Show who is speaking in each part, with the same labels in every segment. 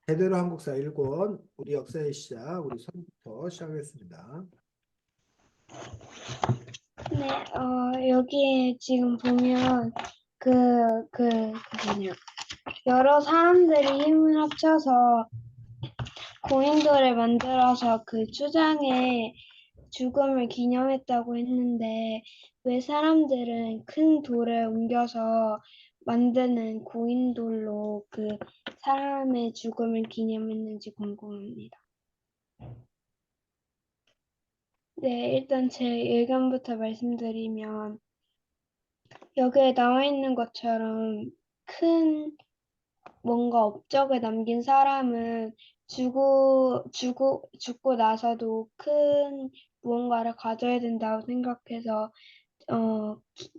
Speaker 1: 대대로 한국사 1권 우리 역사의 시작 우리 선부터 시작하겠습니다.
Speaker 2: 네, 여기에 지금 보면 뭐냐, 여러 사람들이 힘을 합쳐서 고인돌을 만들어서 그 추장의 죽음을 기념했다고 했는데, 왜 사람들은 큰 돌을 옮겨서 만드는 고인돌로 그 사람의 죽음을 기념했는지 궁금합니다. 네, 일단 제 의견부터 말씀드리면, 여기에 나와 있는 것처럼 큰 뭔가 업적을 남긴 사람은 죽고 나서도 큰 무언가를 가져야 된다고 생각해서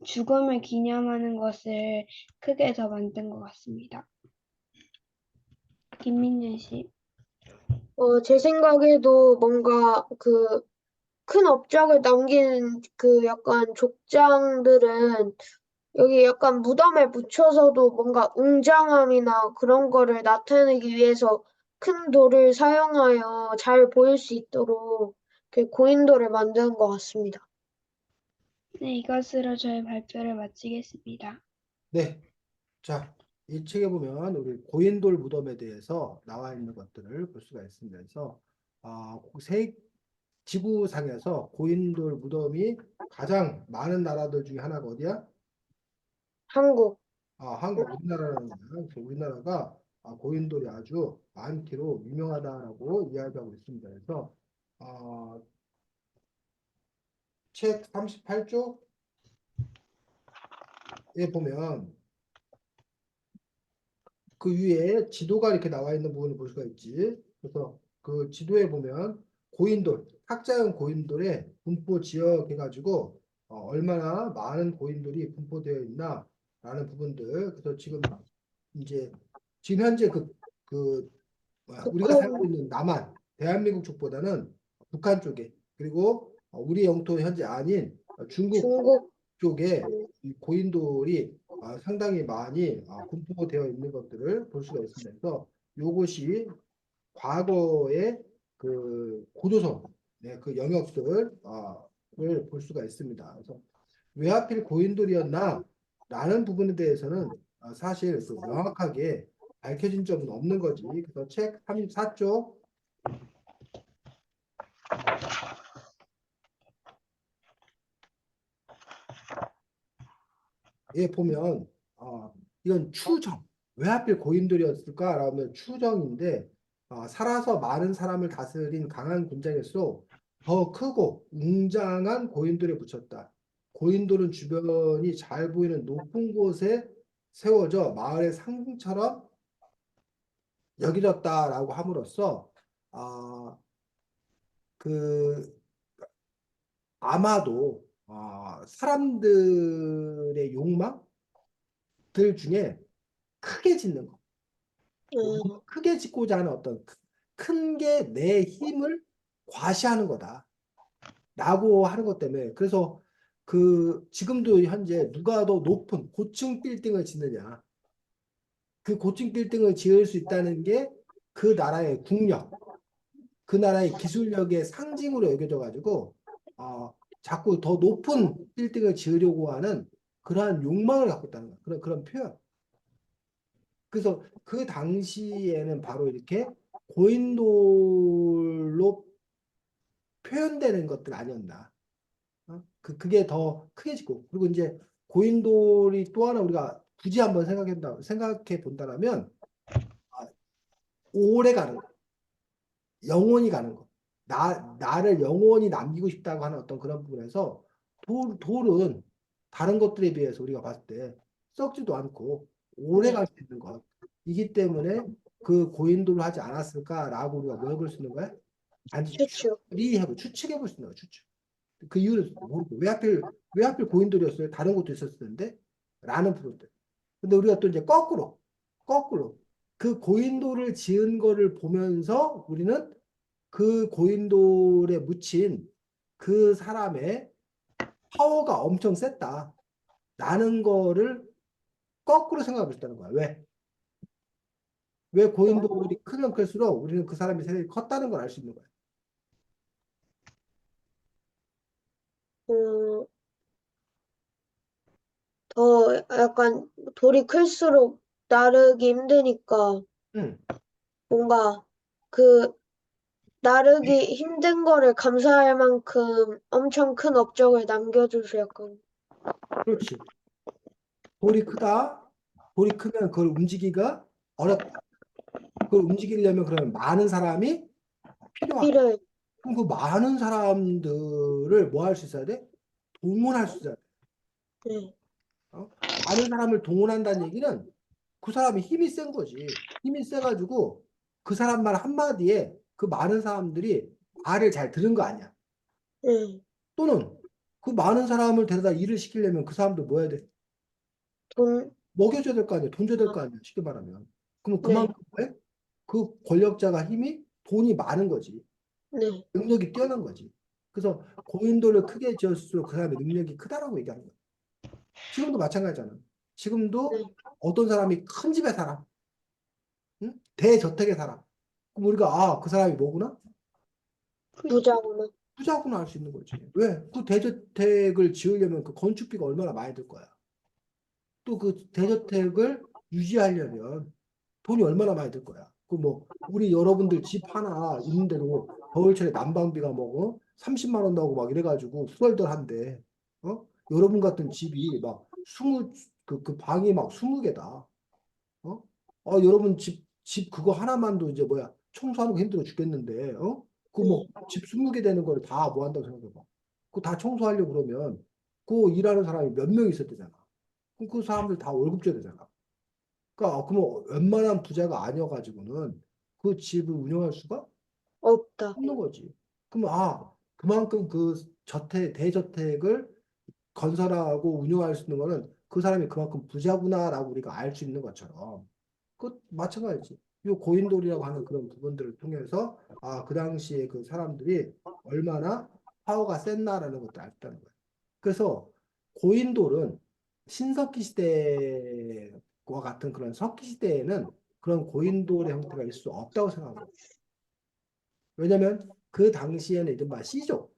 Speaker 2: 죽음을 기념하는 것을 크게 더 만든 것 같습니다. 김민준 씨.
Speaker 3: 제 생각에도 뭔가 큰 업적을 남긴 약간 족장들은 여기 약간 무덤에 묻혀서도 뭔가 웅장함이나 그런 거를 나타내기 위해서 큰 돌을 사용하여 잘 보일 수 있도록 그 고인돌을 만드는 것 같습니다.
Speaker 2: 네, 이것으로 저의 발표를 마치겠습니다.
Speaker 1: 네, 자, 이 책에 보면 우리 고인돌 무덤에 대해서 나와 있는 것들을 볼 수가 있습니다. 그래서 세 지구상에서 고인돌 무덤이 가장 많은 나라들 중에 하나가 어디야?
Speaker 3: 한국.
Speaker 1: 한국 우리나라라는 거야. 그래서 우리나라가 고인돌이 아주 많기로 유명하다라고 이야기하고 있습니다. 그래서 어, 책 38쪽에 보면 그 위에 지도가 이렇게 나와 있는 부분을 볼 수가 있지. 그래서 그 지도에 보면 고인돌, 학자형 고인돌의 분포 지역 해가지고 얼마나 많은 고인돌이 분포되어 있나라는 부분들. 그래서 이제 지금 현재 우리가 살고
Speaker 3: 북한.
Speaker 1: 있는 남한, 대한민국 쪽보다는 북한 쪽에 그리고 우리 영토는 현재 아닌 중국
Speaker 3: 중국.
Speaker 1: 쪽에 이 고인돌이 상당히 많이 분포되어 있는 것들을 볼 수가 있습니다. 그래서 이것이 과거의 그 고조선 네, 그 영역들 을볼 수가 있습니다. 그래서 왜 하필 고인돌이었나? 라는 부분에 대해서는 사실 그 명확하게 밝혀진 점은 없는 거지. 그래서 책 34쪽 에 보면 이건 추정. 왜 하필 고인돌이었을까? 라면 추정인데 살아서 많은 사람을 다스린 강한 군장일수록 더 크고 웅장한 고인돌에 붙였다. 고인돌은 주변이 잘 보이는 높은 곳에 세워져 마을의 상징처럼 여겨졌다라고 함으로써 아, 그 아마도 사람들의 욕망들 중에 크게 짓는 거. 크게 짓고자 하는 어떤 큰 게 내 힘을 과시하는 거다. 라고 하는 것 때문에. 그래서 지금도 현재 누가 더 높은 고층 빌딩을 짓느냐. 그 고층 빌딩을 지을 수 있다는 게 그 나라의 국력, 그 나라의 기술력의 상징으로 여겨져 가지고, 자꾸 더 높은 빌딩을 지으려고 하는 그러한 욕망을 갖고 있다는 거야. 그런 표현. 그래서 그 당시에는 바로 이렇게 고인돌로 표현되는 것들 아니었나. 그게 더 크게 지고. 그리고 이제 고인돌이 또 하나 우리가 굳이 한번 생각해 본다면, 아, 오래 가는 거, 영원히 가는 거. 나를 영원히 남기고 싶다고 하는 어떤 그런 부분에서 돌은 다른 것들에 비해서 우리가 봤을 때 썩지도 않고 오래
Speaker 3: 네.
Speaker 1: 갈 수 있는 것. 이기 때문에 그 고인돌을 하지 않았을까라고 우리가 뭐 해볼 수 있는 거야? 단지
Speaker 3: 추측.
Speaker 1: 추측해 볼 수 있는 거야, 추측. 그 이유를 모르고 왜 하필 고인돌이었어요? 다른 것도 있었을 텐데 라는 부분들. 근데 우리가 또 이제 거꾸로 그 고인돌을 지은 거를 보면서 우리는 그 고인돌에 묻힌 그 사람의 파워가 엄청 셌다. 라는 거를 거꾸로 생각해 볼 수 있다는 거야. 왜? 왜 고인돌이 크면 클수록 우리는 그 사람의 세력이 컸다는 걸 알 수 있는 거야.
Speaker 3: 음, 더 약간 돌이 클수록 나르기 힘드니까
Speaker 1: 응,
Speaker 3: 뭔가 그 나르기 힘든 거를 감수할 만큼 엄청 큰 업적을 남겨줘서 약간
Speaker 1: 그렇지. 돌이 크다. 돌이 크면 그걸 움직이기가 어렵다. 그걸 움직이려면 그러면 많은 사람이 필요하다.
Speaker 3: 필요해.
Speaker 1: 그럼 그 많은 사람들을 뭐 할 수 있어야 돼? 동원할 수 있어야 돼.
Speaker 3: 네,
Speaker 1: 어? 많은 사람을 동원한다는 얘기는 그 사람이 힘이 센 거지. 힘이 세가지고 그 사람 말 한마디에 그 많은 사람들이 말을 잘 들은 거 아니야.
Speaker 3: 네,
Speaker 1: 또는 그 많은 사람을 데려다 일을 시키려면 그 사람들 뭐 해야 돼?
Speaker 3: 돈,
Speaker 1: 먹여줘야 될 거 아니야. 돈 줘야 될
Speaker 3: 아,
Speaker 1: 거 아니야. 쉽게 말하면. 그러면
Speaker 3: 네,
Speaker 1: 그만큼 왜? 그 권력자가 힘이 돈이 많은 거지.
Speaker 3: 네,
Speaker 1: 능력이 뛰어난 거지. 그래서 고인돌을 크게 지을수록 그 사람의 능력이 크다라고 얘기하는 거야. 지금도 마찬가지잖아. 지금도
Speaker 3: 네,
Speaker 1: 어떤 사람이 큰 집에 살아. 응? 대저택에 살아. 그럼 우리가 아, 그 사람이 뭐구나?
Speaker 3: 부자구나.
Speaker 1: 부자구나 알 수 있는 거지. 왜? 그 대저택을 지으려면 그 건축비가 얼마나 많이 들 거야. 또 그 대저택을 유지하려면 돈이 얼마나 많이 들 거야. 그 뭐 우리 여러분들 집 하나 있는데도 겨울철에 난방비가 뭐 30만 원 나오고 막 이래가지고 후덜덜한데 여러분 같은 집이 막 20, 그 방이 막 20개다. 어? 여러분 집 그거 하나만도 이제 뭐야 청소하는 거 힘들어 죽겠는데 그 뭐
Speaker 3: 네,
Speaker 1: 집 20개 되는 걸 다 뭐 한다고 생각해봐. 그거 다 청소하려고 그러면 그 일하는 사람이 몇 명 있어야 되잖아. 그럼 그 사람들 다 월급 줘야 되잖아. 그러니까 그러면 웬만한 부자가 아니어가지고는 그 집을 운영할 수가
Speaker 3: 없다.
Speaker 1: 없는 거지. 그러면 그만큼 그 대저택을 건설하고 운영할 수 있는 거는 그 사람이 그만큼 부자구나라고 우리가 알 수 있는 것처럼 그 마찬가지지. 이 고인돌이라고 하는 그런 부분들을 통해서 그 당시에 그 사람들이 얼마나 파워가 셌나라는 것도 알 수 있다는 거예요. 그래서 고인돌은 신석기 시대와 같은 그런 석기 시대에는 그런 고인돌의 형태가 있을 수 없다고 생각합니다. 왜냐하면 그 당시에는 이른바 시족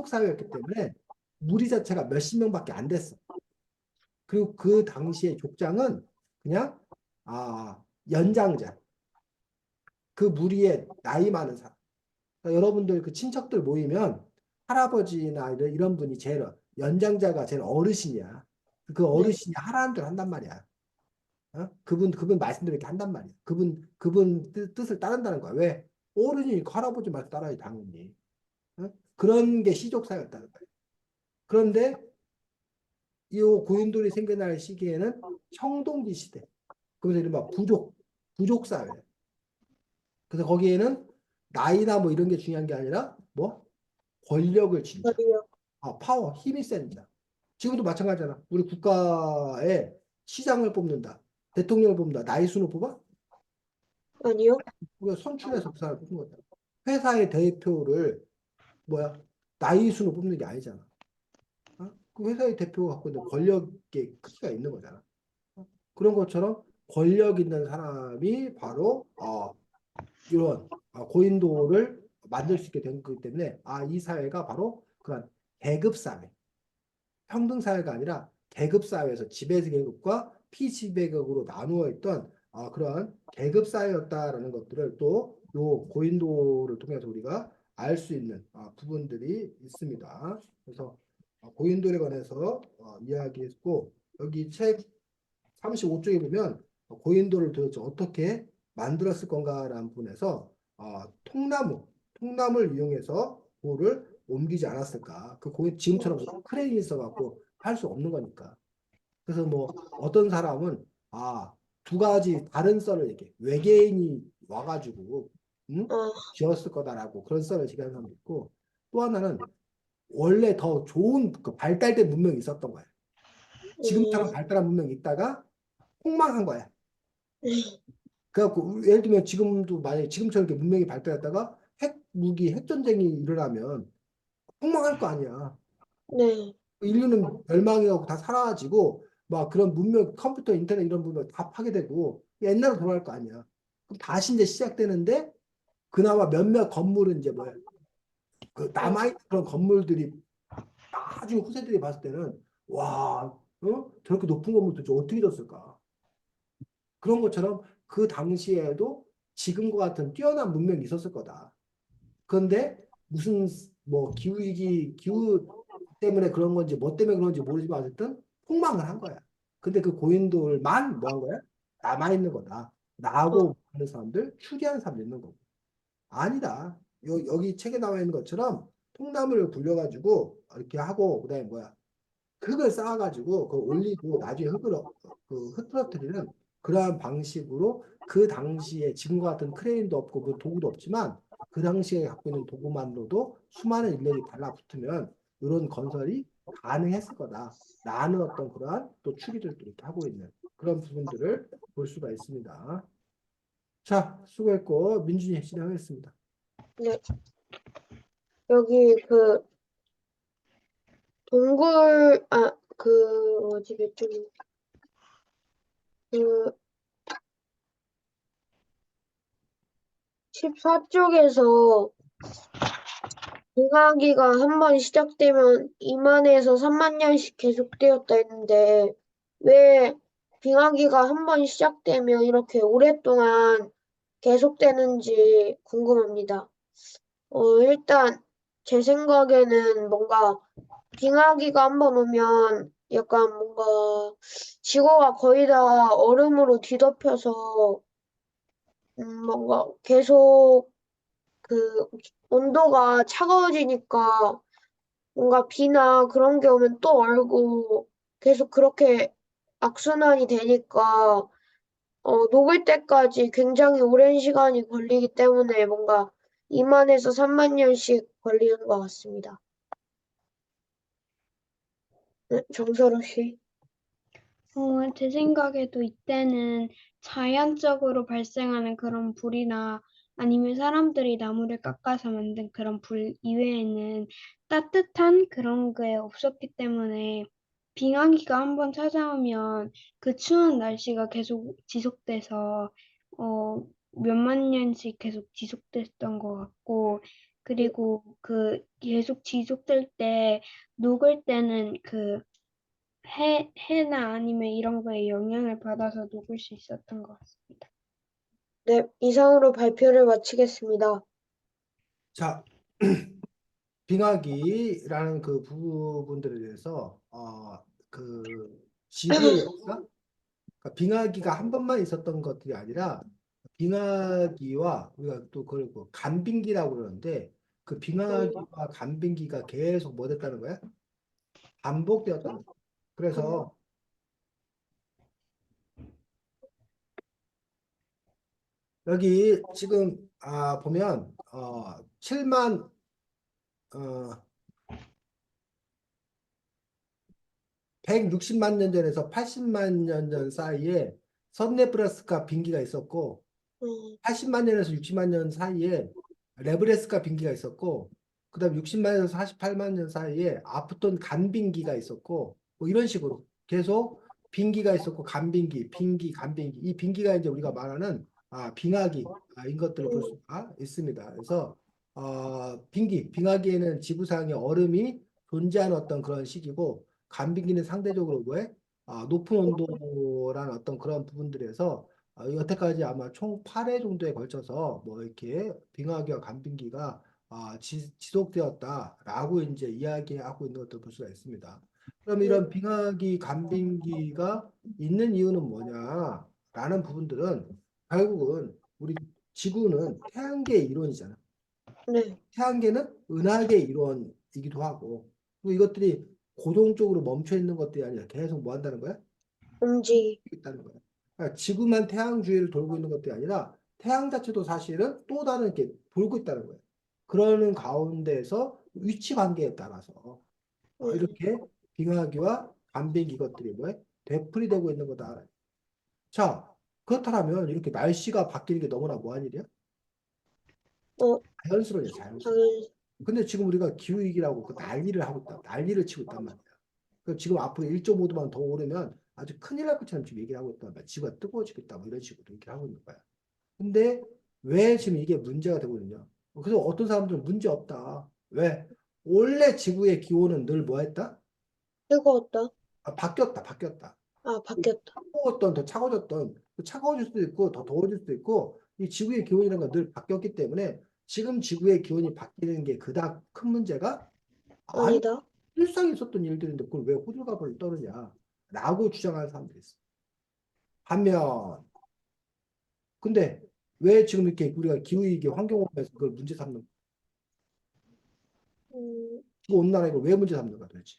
Speaker 1: 사회였기 때문에 무리 자체가 몇십 명밖에 안 됐어. 그리고 그 당시에 족장은 그냥 연장자, 그 무리에 나이 많은 사람. 그러니까 여러분들 그 친척들 모이면 할아버지나 이런 분이 제일 연장자가 제일 어르신이야. 그
Speaker 3: 네,
Speaker 1: 어르신이 하라는 대로 한단 말이야. 그분 말씀대로 이렇게 한단 말이야. 그분 뜻을 따른다는 거야. 왜? 어른이니까 할아버지 말 따라야 당연히. 그런 게 시족사였다는 거야. 그런데 이 고인돌이 생겨날 시기에는 청동기 시대. 그래서 이른바 부족 사회. 그래서 거기에는 나이나 뭐 이런 게 중요한 게 아니라 뭐 권력을 쥔자.
Speaker 3: 아니요,
Speaker 1: 파워, 힘이 센 자. 지금도 마찬가지잖아. 우리 국가의 시장을 뽑는다. 대통령을 뽑는다. 나이 순으로 뽑아?
Speaker 3: 아니요,
Speaker 1: 우리가 선출해서 그 사람을 뽑는 거다. 회사의 대표를 뭐야? 나이 순으로 뽑는 게 아니잖아. 그 회사의 대표가 갖고 있는 권력의 크기가 있는 거잖아. 그런 것처럼 권력 있는 사람이 바로 이런 고인돌을 만들 수 있게 된 거기 때문에 이 사회가 바로 그런 계급 사회, 평등 사회가 아니라 계급 사회에서 지배 계급과 피지배 계급으로 나누어 있던 그런 계급 사회였다라는 것들을 또 요 고인돌을 통해서 우리가 알 수 있는 부분들이 있습니다. 그래서 고인돌에 관해서 이야기했고 여기 책 35쪽에 보면 고인돌을 도대체 어떻게 만들었을 건가라는 부분에서 통나무를 이용해서 돌을 옮기지 않았을까. 그 고인 지금처럼 크레인이 있어갖고 할 수 없는 거니까. 그래서 뭐 어떤 사람은 두 가지 다른 썰을 이렇게 외계인이 와가지고 응?
Speaker 3: 아,
Speaker 1: 지었을 거다라고 그런 썰을 제기하는 사람도 있고 또 하나는 원래 더 좋은 그 발달된 문명이 있었던 거야. 지금처럼 발달한 문명이 있다가 폭망한 거야. 그래갖고 예를 들면 지금도 만약에 지금처럼 이렇게 문명이 발달했다가 핵 전쟁이 일어나면 폭망할 거 아니야.
Speaker 3: 네,
Speaker 1: 인류는 멸망하고 다 사라지고 막 그런 문명, 컴퓨터, 인터넷 이런 부분 다 파괴되고 옛날로 돌아갈 거 아니야. 그럼 다시 이제 시작되는데 그나마 몇몇 건물은 이제 뭐야? 그 남아있는 그런 건물들이 나중에 후세들이 봤을 때는 와, 저렇게 높은 건물도 좀 어떻게 졌을까? 그런 것처럼 그 당시에도 지금과 같은 뛰어난 문명이 있었을 거다. 그런데 무슨 뭐 기후위기, 기후 때문에 그런 건지 뭐 때문에 그런지 모르지만 어쨌든 폭망을 한 거야. 근데 그 고인돌만 뭐 한 거야? 남아있는 거다. 나하고 하는 사람들, 추리하는 사람들 있는 거고. 아니다. 여기 책에 나와 있는 것처럼 통나무를 굴려가지고 이렇게 하고 그다음에 뭐야? 흙을 쌓아가지고 그걸 올리고 나중에 그 흩어뜨리는 그러한 방식으로 그 당시에 지금과 같은 크레인도 없고 그 도구도 없지만 그 당시에 갖고 있는 도구만으로도 수많은 인력이 달라붙으면 이런 건설이 가능했을 거다. 라는 어떤 그러한 또 추리들도 이렇게 하고 있는 그런 부분들을 볼 수가 있습니다. 자, 수고했고 민준이 진행하겠습니다.
Speaker 3: 네. 여기 그 동굴 그 뭐지 몇쪽이 그 14쪽에서 빙하기가 한 번 시작되면 2만에서 3만 년씩 계속되었다 했는데 왜 빙하기가 한 번 시작되면 이렇게 오랫동안 계속되는지 궁금합니다. 일단 제 생각에는 뭔가 빙하기가 한 번 오면 약간 뭔가 지구가 거의 다 얼음으로 뒤덮여서 뭔가 계속 그 온도가 차가워지니까 뭔가 비나 그런 게 오면 또 얼고 계속 그렇게 악순환이 되니까 녹을 때까지 굉장히 오랜 시간이 걸리기 때문에 뭔가 2만에서 3만 년씩 걸리는 것 같습니다. 네, 정서로 씨.
Speaker 2: 제 생각에도 이때는 자연적으로 발생하는 그런 불이나 아니면 사람들이 나무를 깎아서 만든 그런 불 이외에는 따뜻한 그런 게 없었기 때문에 빙하기가 한번 찾아오면 그 추운 날씨가 계속 지속돼서 몇만 년씩 계속 지속됐던 것 같고 그리고 그 계속 지속될 때 녹을 때는 그 해나 아니면 이런 거에 영향을 받아서 녹을 수 있었던 것 같습니다.
Speaker 3: 네, 이상으로 발표를 마치겠습니다.
Speaker 1: 자, 빙하기라는 그 부분들에 대해서 그 지구의 역사, 그러니까 빙하기가 한 번만 있었던 것들이 아니라 빙하기와 우리가 또 그걸 그 간빙기라고 그러는데 그 빙하기와 간빙기가 계속 뭐 됐다는 거야? 반복되었다는 거야. 그래서 여기 지금 보면 7만 어, 160만 년 전에서 80만 년 전 사이에 선네브라스카 빙기가 있었고
Speaker 3: 음,
Speaker 1: 80만 년에서 60만 년 사이에 레브레스카 빙기가 있었고 그다음 60만 년에서 48만 년 사이에 아프톤 간빙기가 있었고 뭐 이런 식으로 계속 빙기가 있었고 간빙기, 빙기, 간빙기 이 빙기가 이제 우리가 말하는 빙하기인 것들을 볼 수가 있습니다. 그래서 빙하기에는 지구상에 얼음이 존재하는 어떤 그런 시기고 간빙기는 상대적으로 뭐해? 높은 온도라는 어떤 그런 부분들에서 여태까지 아마 총 8회 정도에 걸쳐서 뭐 이렇게 빙하기와 간빙기가 지속되었다라고 이제 이야기하고 있는 것을 볼 수가 있습니다. 그럼
Speaker 3: 네,
Speaker 1: 이런 빙하기, 간빙기가 있는 이유는 뭐냐라는 부분들은 결국은 우리 지구는 태양계의 이론이잖아.
Speaker 3: 네,
Speaker 1: 태양계는 은하계의 이론이기도 하고 또 이것들이 고동적으로 멈춰 있는 것들이 아니라 계속 뭐 한다는 거야?
Speaker 3: 음지,
Speaker 1: 있다는 거예요. 그러니까 지구만 태양 주위를 돌고 있는 것도 아니라 태양 자체도 사실은 또 다른 이렇게 돌고 있다는 거예요. 그러는 가운데서 위치 관계에 따라서
Speaker 3: 음,
Speaker 1: 이렇게 빙하기와 간빙기 것들이 뭐에 되풀이되고 있는 거다. 자, 그렇다면 이렇게 날씨가 바뀌는 게 너무나 뭐한 일이야?
Speaker 3: 어,
Speaker 1: 자연스러워요, 자연스러워.
Speaker 3: 당연히,
Speaker 1: 근데 지금 우리가 기후위기라고 그 난리를 하고 있다. 난리를 치고 있단 말이야. 그 지금 앞으로 1.5도만 더 오르면 아주 큰일 날 것처럼 지금 얘기를 하고 있단 말이야. 지구가 뜨거워지겠다. 뭐 이런 식으로 얘기를 하고 있는 거야. 근데 왜 지금 이게 문제가 되고 있냐? 그래서 어떤 사람들은 문제 없다. 왜? 원래 지구의 기온은 늘 뭐 했다?
Speaker 3: 뜨거웠다.
Speaker 1: 바뀌었다.
Speaker 3: 아, 바뀌었다.
Speaker 1: 차가웠던 더 차가워졌던 차가워질 수도 있고 더 더워질 수도 있고 이 지구의 기온이라는 건 늘 바뀌었기 때문에 지금 지구의 기온이 바뀌는 게 그닥 큰 문제가 아니
Speaker 3: 아니다.
Speaker 1: 일상에 있었던 일들인데 그걸 왜 호들갑을 떠느냐라고 주장하는 사람들이 있어. 반면 근데 왜 지금 이렇게 우리가 기후위기 환경오염에서 그걸 문제 삼는 거야?
Speaker 3: 음,
Speaker 1: 지구 온난화 이걸 왜 문제 삼는 거야 도대체?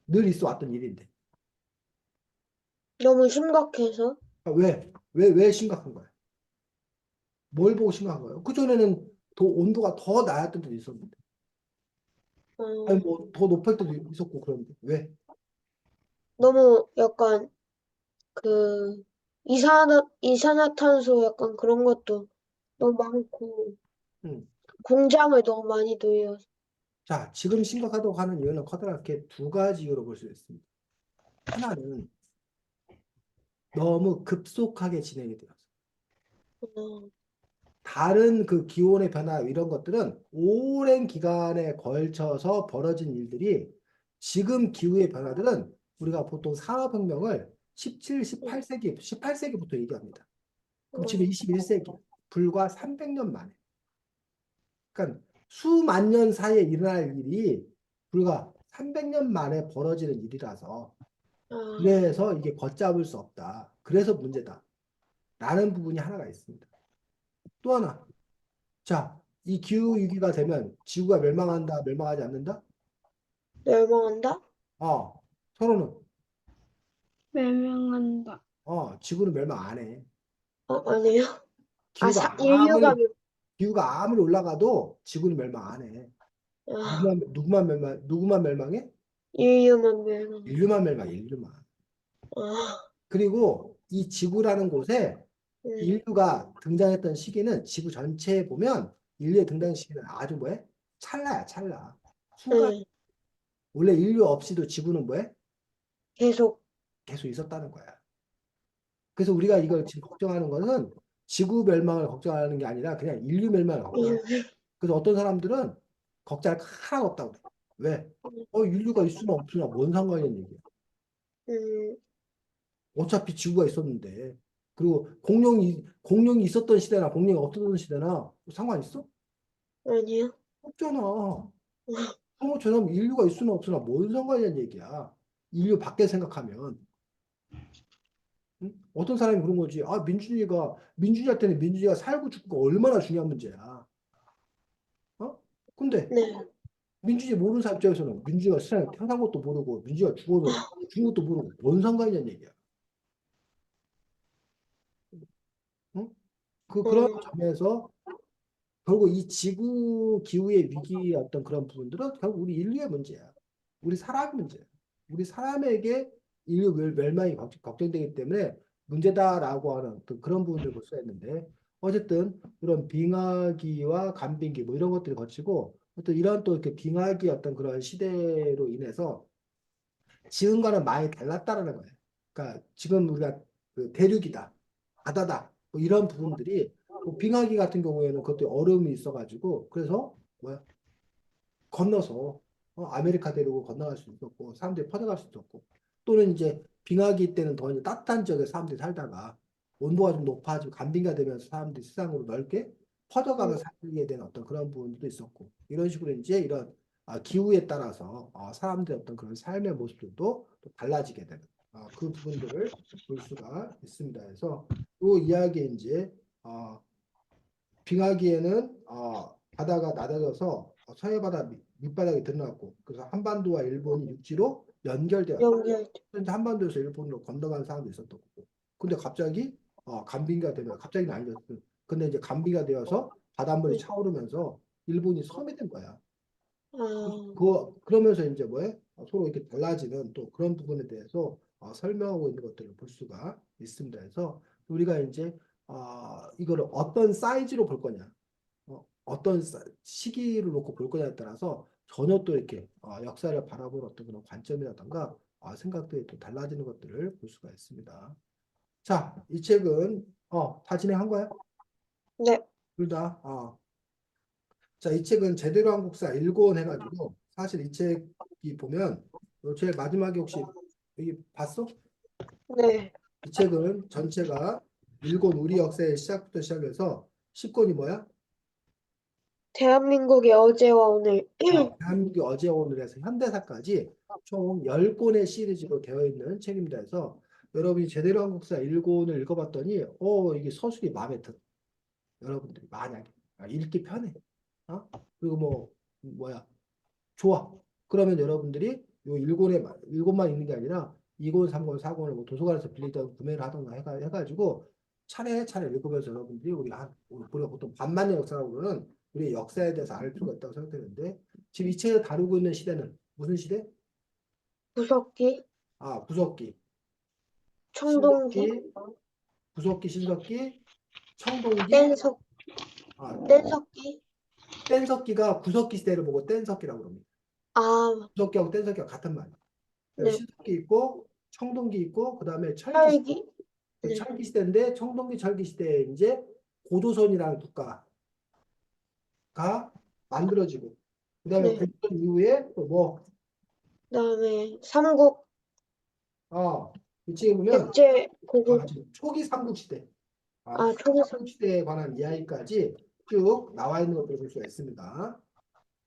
Speaker 1: 늘 있어 왔던 일인데
Speaker 3: 너무 심각해서.
Speaker 1: 왜 심각한 거야? 뭘 보고 심각한 거예요? 그전에는 더 온도가 더 낮았던 때도 있었는데 아니
Speaker 3: 어,
Speaker 1: 뭐 더 높을 때도 있었고 그런데 왜?
Speaker 3: 너무 약간 그 이산화탄소 약간 그런 것도 너무 많고
Speaker 1: 음.
Speaker 3: 공장을 너무 많이 돌려서.
Speaker 1: 자, 지금 심각하다고 하는 이유는 커다랗게 두 가지 이유로 볼 수 있습니다. 하나는 너무 급속하게 진행이 되어서
Speaker 3: 어,
Speaker 1: 다른 그 기온의 변화 이런 것들은 오랜 기간에 걸쳐서 벌어진 일들이 지금 기후의 변화들은 우리가 보통 산업혁명을 17, 18세기부터 얘기합니다. 그럼 지금
Speaker 3: 어,
Speaker 1: 21세기, 불과 300년 만에. 그러니까 수만 년 사이에 일어날 일이 불과 300년 만에 벌어지는 일이라서
Speaker 3: 아,
Speaker 1: 그래서 이게 걷잡을 수 없다. 그래서 문제다. 라는 부분이 하나가 있습니다. 또 하나. 자, 이 기후위기가 되면 지구가 멸망한다, 멸망하지 않는다?
Speaker 3: 멸망한다?
Speaker 1: 서로는,
Speaker 2: 멸망한다.
Speaker 1: 지구는 멸망 안 해.
Speaker 3: 아니에요. 아,
Speaker 1: 기후가
Speaker 3: 인류가
Speaker 1: 아무리, 기후가 아무리 올라가도 지구는 멸망 안 해.
Speaker 3: 아,
Speaker 1: 누구만 멸망해?
Speaker 3: 인류만 멸망.
Speaker 1: 인류만.
Speaker 3: 아,
Speaker 1: 그리고 이 지구라는 곳에
Speaker 3: 네,
Speaker 1: 인류가 등장했던 시기는 지구 전체에 보면 인류의 등장 시기는 아주 뭐해? 찰나야, 찰나. 순간,
Speaker 3: 네,
Speaker 1: 원래 인류 없이도 지구는 뭐해?
Speaker 3: 계속.
Speaker 1: 계속 있었다는 거야. 그래서 우리가 이걸 지금 걱정하는 것은 지구 멸망을 걱정하는 게 아니라 그냥 인류 멸망을 걱정하는 거야. 그래서 어떤 사람들은 걱정할 거 하나가 없다고 그래. 왜? 인류가 있으나 없으나 뭔 상관이냐는 얘기야.
Speaker 3: 음,
Speaker 1: 어차피 지구가 있었는데. 그리고 공룡이 있었던 시대나 공룡이 없었던 시대나 상관 있어?
Speaker 3: 아니요.
Speaker 1: 없잖아. 그것처럼 인류가 있으나 없으나 뭔 상관이냐는 얘기야. 인류 밖에 생각하면. 응? 어떤 사람이 그런 거지. 민주주의 때는 민주주의가 살고 죽고가 얼마나 중요한 문제야. 근데
Speaker 3: 네.
Speaker 1: 민주주의 모르는 사람 입장에서는 민주주의가 세상에 태어난 것도 모르고 민주주의가 죽어서 죽은 것도 모르고 뭔 상관이냐는 얘기야. 응? 그런
Speaker 3: 어,
Speaker 1: 점에서 결국 이 지구 기후의 위기의 어떤 그런 부분들은 결국 우리 인류의 문제야. 우리 사람 문제야. 우리 사람에게 인류 멸망이 걱정되기 때문에 문제다라고 하는 어떤 그런 부분들을 볼 수가 있는데 어쨌든 이런 빙하기와 간빙기 뭐 이런 것들을 거치고 어떤 이런 또 이렇게 빙하기 어떤 그런 시대로 인해서 지금과는 많이 달랐다라는 거예요. 그러니까 지금 우리가 그 대륙이다, 바다다, 뭐 이런 부분들이 뭐 빙하기 같은 경우에는 그것도 얼음이 있어가지고 그래서 뭐야 건너서 아메리카 대륙을 건너갈 수 있었고 사람들이 퍼져갈 수 있었고 또는 이제 빙하기 때는 더 이제 따뜻한 지역에 사람들이 살다가 온도가 좀 높아지고 간빙가 되면서 사람들이 세상으로 넓게 퍼져가며
Speaker 3: 음,
Speaker 1: 살게 되는 어떤 그런 부분도 있었고 이런 식으로 이제 이런 기후에 따라서 사람들의 어떤 그런 삶의 모습들도 또 달라지게 되는 그 부분들을 볼 수가 있습니다. 그래서 이 이야기에 이제 빙하기에는 바다가 낮아져서 서해 바다 밑바닥이 드러났고 그래서 한반도와 일본이 육지로 연결되었다.
Speaker 3: 연결.
Speaker 1: 그런데 한반도에서 일본으로 건너가는 사람도 있었던 거고. 근데 갑자기 간빙가 되면 갑자기는 아니었어. 근데 이제 간빙가 되어서 바닷물이
Speaker 3: 네.
Speaker 1: 차오르면서 일본이 섬이 된 거야.
Speaker 3: 아,
Speaker 1: 그러면서 이제 뭐해? 서로 이렇게 달라지는 또 그런 부분에 대해서 설명하고 있는 것들을 볼 수가 있습니다. 그래서 우리가 이제 이거를 어떤 사이즈로 볼 거냐, 어떤 시기를 놓고 볼 거냐에 따라서 전혀 또 이렇게 역사를 바라보는 어떤 그런 관점이라든가 생각들이 또 달라지는 것들을 볼 수가 있습니다. 자, 이 책은 다 진행한 거야?
Speaker 3: 네.
Speaker 1: 둘 다. 자, 이 책은 제대로 한 국사 1권 해가지고 사실 이 책이 보면 제일 마지막에 혹시 여기 봤어?
Speaker 3: 네.
Speaker 1: 이 책은 전체가 1권 우리 역사의 시작부터 시작해서 10권이 뭐야?
Speaker 3: 대한민국의 어제와 오늘.
Speaker 1: 대한민국의 어제 오늘에서 현대사까지 총 10권의 시리즈로 되어 있는 책입니다. 그래서 여러분이 제대로 한 국사 1권을 읽어봤더니 이게 서술이 마음에 들어. 여러분들이 만약에 읽기 편해. 그리고 뭐야 좋아. 그러면 여러분들이 요 일권만 읽는 게 아니라 2권, 3권, 4권을 뭐 도서관에서 빌리던 구매를 하던가 해가지고 차례차례 읽으면서 여러분들이 우리가 보통 반만의 역사라고 그러는 우리의 역사에 대해서 알 필요가 있다고 생각되는데 지금 이 책을 다루고 있는 시대는 무슨 시대?
Speaker 3: 구석기,
Speaker 1: 구석기,
Speaker 3: 청동기,
Speaker 1: 신석기, 구석기, 신석기, 청동기,
Speaker 3: 뗀석,
Speaker 1: 아,
Speaker 3: 뗀석기.
Speaker 1: 뗀석기가 구석기 시대를 보고 뗀석기라고 그럽니다.
Speaker 3: 아,
Speaker 1: 구석기하고 뗀석기가 같은 말이에요.
Speaker 3: 네.
Speaker 1: 신석기 있고 청동기 있고 그다음에 철기
Speaker 3: 철기. 네.
Speaker 1: 철기 시대인데 청동기 철기 시대에 이제 고조선이라는 국가가 만들어지고 그다음에
Speaker 3: 네.
Speaker 1: 고조선 이후에 또
Speaker 3: 그다음에 삼국,
Speaker 1: 지금 보면
Speaker 3: 백제, 고구.
Speaker 1: 지금 초기 삼국 시대
Speaker 3: 아,
Speaker 1: 초기 삼국
Speaker 3: 초기삼.
Speaker 1: 시대에 관한 이야기까지 쭉 나와 있는 것들을 볼 수가 있습니다.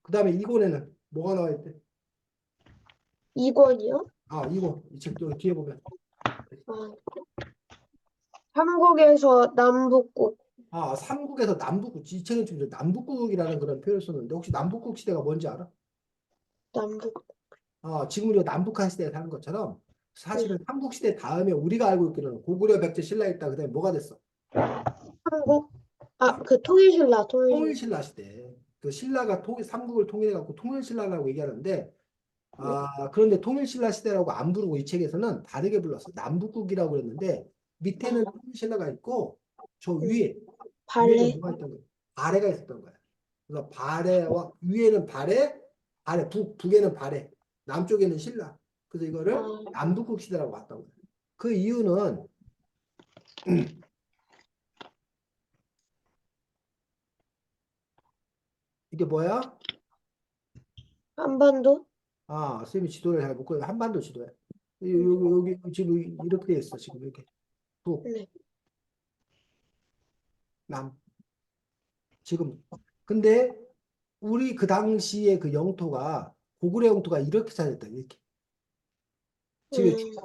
Speaker 1: 그다음에 이권에는 뭐가 나와 있대?
Speaker 3: 2권이요?
Speaker 1: 이권 이 책 뒤에 보면
Speaker 3: 아, 삼국에서 남북국.
Speaker 1: 삼국에서 남북국 이 책은 지금 남북국이라는 그런 표현을 썼는데 혹시 남북국 시대가 뭔지 알아?
Speaker 3: 남북.
Speaker 1: 지금 우리가 남북한 시대에 사는 것처럼
Speaker 3: 네.
Speaker 1: 사실은 삼국시대 다음에 우리가 알고 있기로는 고구려, 백제, 신라 있다. 그다음에 뭐가 됐어?
Speaker 3: 삼국. 아,
Speaker 1: 아,
Speaker 3: 그 통일신라, 통일신라.
Speaker 1: 통일신라 시대. 그 신라가 삼국을 통일해갖고 통일신라라고 얘기하는데
Speaker 3: 네.
Speaker 1: 그런데 통일신라 시대라고 안 부르고 이 책에서는 다르게 불렀어. 남북국이라고 그랬는데 밑에는 통일신라가 있고 저 위에는
Speaker 3: 발레.
Speaker 1: 뭐가 있던 거야? 발해가 있었던 거야. 그래서 발해와 위에는 발해 북에는 발해, 남쪽에는 신라. 그래서 이거를
Speaker 3: 아,
Speaker 1: 남북국 시대라고 봤던 거야. 그 이유는 이게 뭐야?
Speaker 3: 한반도.
Speaker 1: 선생님이 지도를 잘 못 그려. 한반도 지도야. 여기 지금 이렇게 돼 있어. 지금 이렇게 북,
Speaker 3: 네.
Speaker 1: 남. 지금 근데 우리 그 당시에 그 영토가 고구려 영토가 이렇게 차졌다. 이렇게. 지금
Speaker 3: 음,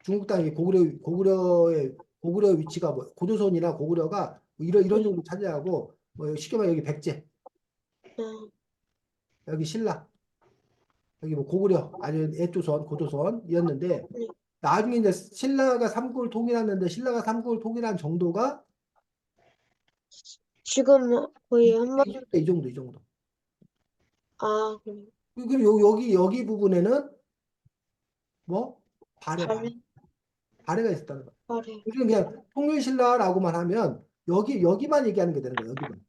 Speaker 1: 중국 땅이 고구려 위치가 고조선이나 고구려가 이런
Speaker 3: 네.
Speaker 1: 정도 차지하고 쉽게 말해 여기 백제,
Speaker 3: 음,
Speaker 1: 여기 신라, 여기 고구려 아니면 애조선, 고조선이었는데
Speaker 3: 네.
Speaker 1: 나중에 이제 신라가 삼국을 통일하는데 신라가 삼국을 통일한 정도가
Speaker 3: 지금 거의 한반.
Speaker 1: 이 정도.
Speaker 3: 아, 그럼
Speaker 1: 그리고 여기 부분에는 뭐
Speaker 3: 발레,
Speaker 1: 발해가 있었다는 거야.
Speaker 3: 발레.
Speaker 1: 우리는 그냥 통일신라라고만 하면 여기만 얘기하는 게 되는 거야. 여기만.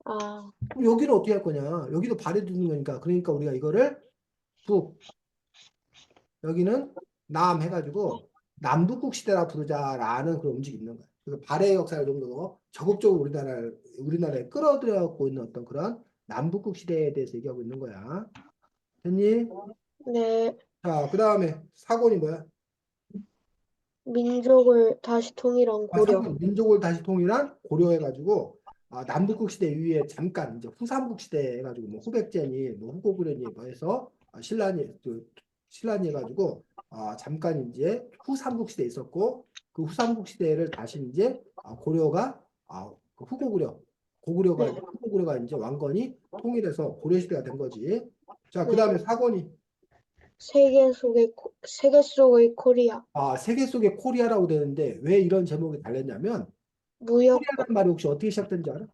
Speaker 3: 아,
Speaker 1: 그럼 여기는 어떻게 할 거냐? 여기도 발해 두는 거니까. 그러니까 우리가 이거를 북, 여기는 남 해가지고 남북국 시대라 부르자라는 그런 움직임이 있는 거야. 그래서 발해의 역사를 좀 더 적극적으로 우리나라에 끌어들여갖고 있는 어떤 그런 남북국 시대에 대해서 얘기하고 있는 거야. 됐니?
Speaker 3: 네.
Speaker 1: 자, 그 다음에 사권이 뭐야?
Speaker 3: 민족을 다시 통일한 고려.
Speaker 1: 사건 민족을 다시 통일한 고려해가지고 남북국 시대 이후에 잠깐 이제 후삼국 시대 해가지고 뭐 후백제니 뭐 후고구려니 뭐 해서 신라니 해가지고 잠깐 이제 후삼국 시대 있었고 그 후삼국 시대를 다시 이제 고려가 그
Speaker 3: 네.
Speaker 1: 후고구려가 이제 왕건이 통일해서 고려 시대가 된 거지. 자, 그
Speaker 3: 네.
Speaker 1: 다음에 사건이
Speaker 3: 세계 속의 코리아.
Speaker 1: 세계 속의 코리아라고 되는데 왜 이런 제목이 달렸냐면
Speaker 3: 무역권.
Speaker 1: 코리아라는 말이 혹시 어떻게 시작된지 알아?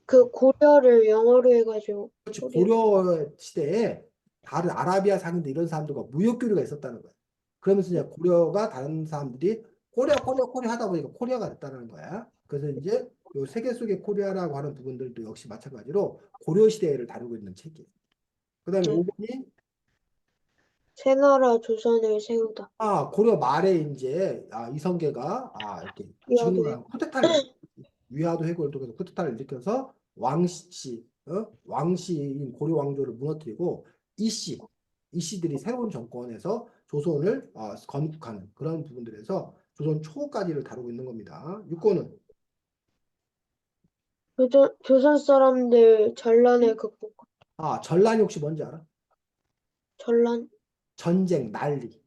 Speaker 3: 그 고려를 영어로 해가지고
Speaker 1: 그렇지.
Speaker 3: 코리아.
Speaker 1: 고려 시대에 다른 아라비아 상인들 이런 사람들과 무역 교류가 있었다는 거야. 그러면서 이제 고려가 다른 사람들이 코리아 하다 보니까 코리아가 됐다는 거야. 그래서 이제 요 세계 속의 코리아라고 하는 부분들도 역시 마찬가지로 고려 시대를 다루고 있는 책이에요. 그다음에
Speaker 3: 네.
Speaker 1: 5번이
Speaker 3: 새나라 조선을 세우다.
Speaker 1: 고려 말에 이제 이성계가 이렇게 지금
Speaker 3: 미화도요.
Speaker 1: 말하면 쿠데타를 했어. 위화도 해고를 통해서 쿠데타를 일으켜서 왕씨인 고려 왕조를 무너뜨리고 이씨들이 새로운 정권에서 조선을 건국하는 그런 부분들에서 조선 초까지를 다루고 있는 겁니다. 6권은
Speaker 3: 조선 사람들 전란의 극복.
Speaker 1: 전란이 혹시 뭔지 알아?
Speaker 3: 전란?
Speaker 1: 전쟁, 난리.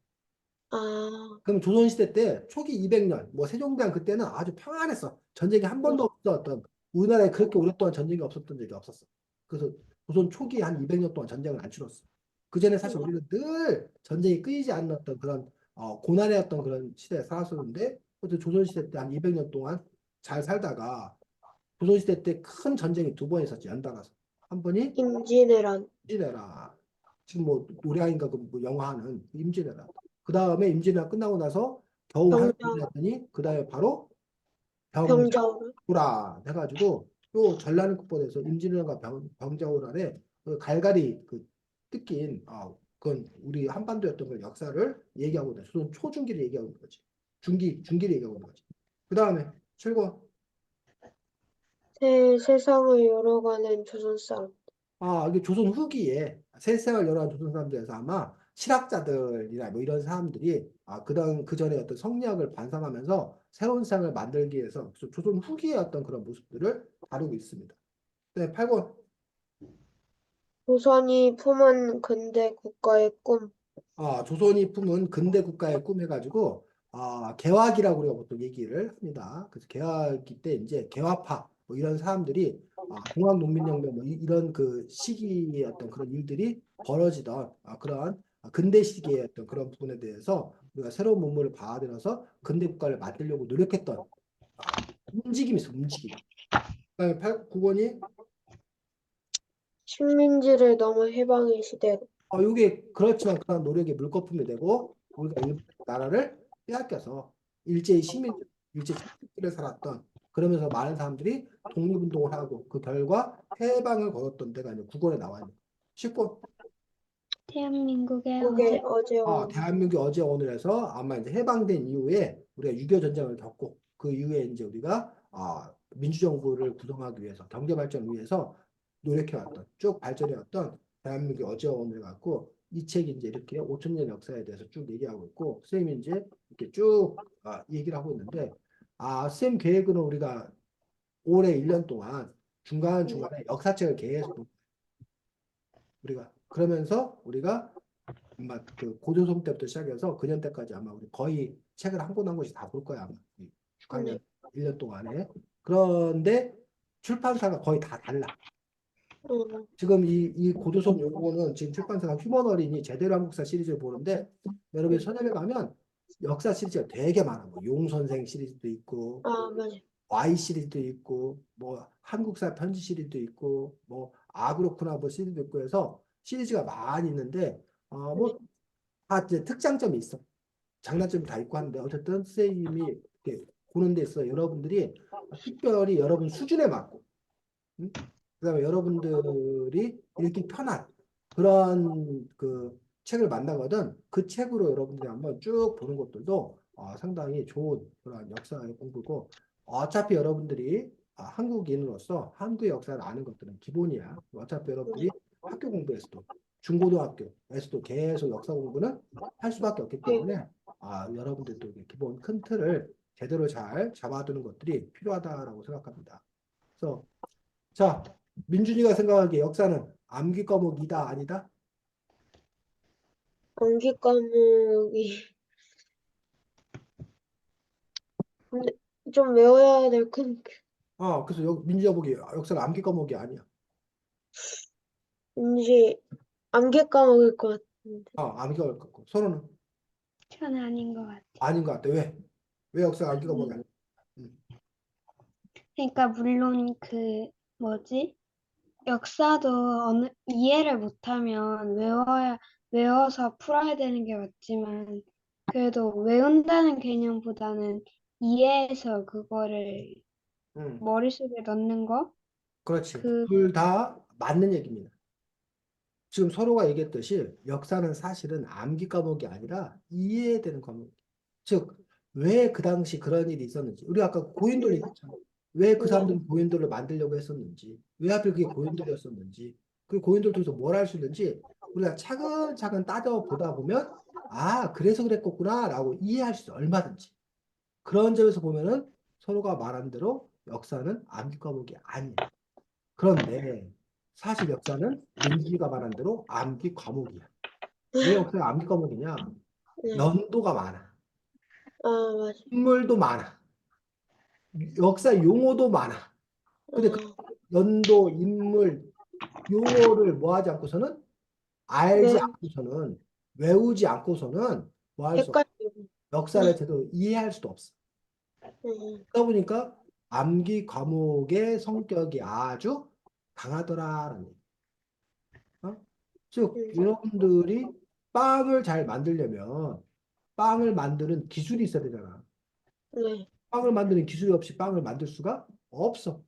Speaker 3: 아,
Speaker 1: 그럼 조선시대 때 초기 200년, 뭐 세종대왕 그때는 아주 평안했어. 전쟁이 한 번도 없었던, 우리나라에 그렇게 오랫동안 전쟁이 없었던 적이 없었어. 그래서 조선 초기 한 200년 동안 전쟁을 안 치렀어. 그 전에 사실 우리는 늘 전쟁이 끊이지 않는 어떤 그런 고난의 어떤 그런 시대에 살았었는데, 그것도 조선시대 때 한 200년 동안 잘 살다가 조선시대 때 큰 전쟁이 두 번 있었지, 연달아서. 한 번이
Speaker 3: 임진왜란.
Speaker 1: 임진왜란. 지금 뭐 노량인가 그뭐 영화하는 임진왜란. 그 다음에 임진왜란 끝나고 나서 겨우 한
Speaker 3: 병자,
Speaker 1: 3년 했더니 그 다음에 바로
Speaker 3: 병자호란.
Speaker 1: 병자호란 해가지고 또 전라는 국보에서 임진왜란과 병자호란에 그 갈갈이 그 뜯긴 그건 우리 한반도였던 걸 역사를 얘기하고 있는 조선 초중기를 얘기하고 있는 거지. 중기를 얘기하고 있는 거지. 그 다음에 7권.
Speaker 3: 세상을 열어가는 조선 사람.
Speaker 1: 이게 조선 후기에 세상을 열한 조선 사람들에서 아마 실학자들이나 뭐 이런 사람들이 그 전에 어떤 성리학을 반성하면서 새로운 세상을 만들기 위해서 조선 후기의 어떤 그런 모습들을 다루고 있습니다. 네, 8번.
Speaker 3: 조선이 품은 근대 국가의 꿈.
Speaker 1: 조선이 품은 근대 국가의 꿈 해가지고 개화기라고 우리가 보통 얘기를 합니다. 그래서 개화기 때 이제 개화파 뭐 이런 사람들이 동학농민혁명 뭐 이런 그 시기의 어떤 그런 일들이 벌어지던 그런 근대 시기의 어떤 그런 부분에 대해서 우리가 새로운 문물을 받아들여서 근대 국가를 만들려고 노력했던 움직임이 있어, 움직임. 그다음에 9번이
Speaker 3: 식민지를 넘어 해방의 시대로.
Speaker 1: 이게 그렇지만 그런 노력의 물거품이 되고 우리가 일본 나라를 빼앗겨서 일제 식민지를 살았던 그러면서 많은 사람들이 독립운동을 하고 그 결과 해방을 거뒀던 데가 이제 국어에 나와 있는 10권.
Speaker 2: 대한민국의
Speaker 3: 국의
Speaker 2: 어제
Speaker 3: 어제와
Speaker 1: 대한민국이 어제 오늘에서 아마 이제 해방된 이후에 우리가 6.25 전쟁을 겪고 그 이후에 이제 우리가 민주정부를 구성하기 위해서 경제 발전을 위해서 노력해왔던 쭉 발전해왔던 대한민국의 어제와 오늘 갖고 이 책이 이제 이렇게 5천 년 역사에 대해서 쭉 얘기하고 있고 선생님이 이제 이렇게 쭉 얘기를 하고 있는데 선생님 계획으로 우리가 올해 1년 동안 중간중간에 역사책을 계속 우리가 그러면서 우리가 아마 그 고조선 때부터 시작해서 근현 때까지 아마 우리 거의 책을 한 권 한 권씩 다 볼 거야 아마 이
Speaker 3: 네.
Speaker 1: 6학년 1년 동안에. 그런데 출판사가 거의 다 달라.
Speaker 3: 어,
Speaker 1: 지금 이 고조선 요거는 지금 출판사가 휴먼어린이 제대로 한국사 시리즈를 보는데 여러분이 서점에 가면 역사 시리즈가 되게 많아. 뭐 용선생 시리즈도 있고
Speaker 3: 맞아.
Speaker 1: Y 시리즈도 있고 뭐 한국사 편지 시리즈도 있고 뭐 그렇구나 뭐 시리즈도 있고 해서 시리즈가 많이 있는데
Speaker 3: 네.
Speaker 1: 뭐 다 이제 특장점이 있어. 장단점이 다 있고 하는데 어쨌든 선생님이 이렇게 보는 데 있어 여러분들이 특별히 여러분 수준에 맞고 응? 그다음에 여러분들이 읽기 편한 그런 그 책을 만나거든 그 책으로 여러분들이 한번 쭉 보는 것들도 상당히 좋은 그런 역사의 공부고 어차피 여러분들이 한국인으로서 한국의 역사를 아는 것들은 기본이야. 어차피 여러분들이 학교 공부에서도 중고등학교에서도 계속 역사 공부는 할 수밖에 없기 때문에 여러분들도 이게 기본 큰 틀을 제대로 잘 잡아두는 것들이 필요하다라고 생각합니다. 그래서 자, 민준이가 생각하기에 역사는 암기 과목이다, 아니다?
Speaker 3: 암기 과목이 근데 좀 외워야 될 건
Speaker 1: 그래서 민준이가 보기에 역사가 암기 과목이 아니야.
Speaker 3: 왠지 암기 과목일 것 같은데.
Speaker 1: 암기 과목 같고. 서로는
Speaker 2: 저는 아닌 것 같아요.
Speaker 1: 아닌 것 같아. 왜? 왜 역사가 암기 과목이 아니야? 음.
Speaker 2: 그러니까 물론 그 뭐지? 역사도 이해를 못하면 외워서 풀어야 되는 게 맞지만 그래도 외운다는 개념보다는 이해해서 그거를
Speaker 1: 음.
Speaker 2: 머릿속에 넣는 거?
Speaker 1: 그렇지.
Speaker 2: 그,
Speaker 1: 둘 다 맞는 얘기입니다. 지금 서로가 얘기했듯이 역사는 사실은 암기 과목이 아니라 이해되는 과목. 즉, 왜 그 당시 그런 일이 있었는지. 우리 아까 고인돌 얘기했잖아. 왜 그
Speaker 3: 네.
Speaker 1: 사람들은 고인돌을 만들려고 했었는지, 왜 하필 그게 고인돌이었었는지, 그 고인돌 통해서 뭘 할 수 있는지 우리가 차근차근 따져보다 보면 아, 그래서 그랬겠구나라고 이해할 수 있어, 얼마든지. 그런 점에서 보면은 서로가 말한 대로 역사는 암기 과목이 아니야. 그런데 사실 역사는 민주주의가 말한 대로 암기 과목이야. 왜 역사가 암기 과목이냐?
Speaker 3: 네.
Speaker 1: 연도가 많아.
Speaker 3: 아, 맞아.
Speaker 1: 인물도 많아. 역사 용어도 많아. 근데 그
Speaker 3: 아,
Speaker 1: 연도, 인물, 용어를 뭐 하지 않고서는 알지
Speaker 3: 네.
Speaker 1: 않고서는 외우지 않고서는 뭐 할 수 없어.
Speaker 3: 헷갈리고.
Speaker 1: 역사를 제대로 이해할 수도 없어.
Speaker 3: 음,
Speaker 1: 그러다 보니까 암기 과목의 성격이 아주 강하더라라는 얘기. 어? 즉
Speaker 3: 음,
Speaker 1: 여러분들이 빵을 잘 만들려면 빵을 만드는 기술이 있어야 되잖아.
Speaker 3: 네.
Speaker 1: 빵을 만드는 기술이 없이 빵을 만들 수가 없어.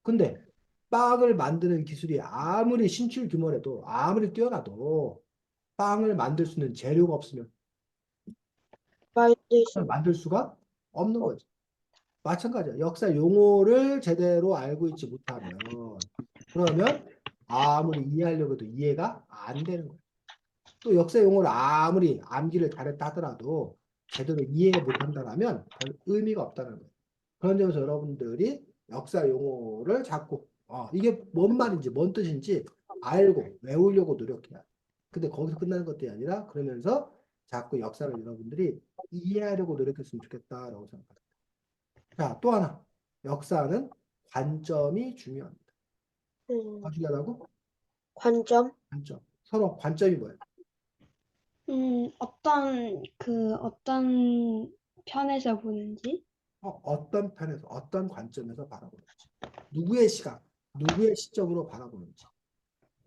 Speaker 1: 근데 빵을 만드는 기술이 아무리 신출규모라도 아무리 뛰어나도 빵을 만들 수 있는 재료가 없으면
Speaker 3: 말들
Speaker 1: 빵을
Speaker 3: 수
Speaker 1: 만들 수가 없는
Speaker 3: 없.
Speaker 1: 거지. 마찬가지야. 역사 용어를 제대로 알고 있지 못하면 그러면 아무리 이해하려고 해도 이해가 안 되는 거야. 또 역사 용어를 아무리 암기를 잘했다 하더라도 제대로 이해 못한다면 별 의미가 없다는 거예요. 그런 점에서 여러분들이 역사 용어를 자꾸 이게 뭔 말인지 뭔 뜻인지 알고 외우려고 노력해야 돼. 근데 거기서 끝나는 것들이 아니라 그러면서 자꾸 역사를 여러분들이 이해하려고 노력했으면 좋겠다라고 생각합니다. 자, 또 하나. 역사는 관점이 중요합니다. 더
Speaker 3: 음,
Speaker 1: 중요하다고?
Speaker 3: 관점?
Speaker 1: 관점. 서로 관점이 뭐예요?
Speaker 2: 어떤 편에서 보는지?
Speaker 1: 어떤 편에서, 어떤 관점에서 바라보는지. 누구의 시각, 누구의 시점으로 바라보는지.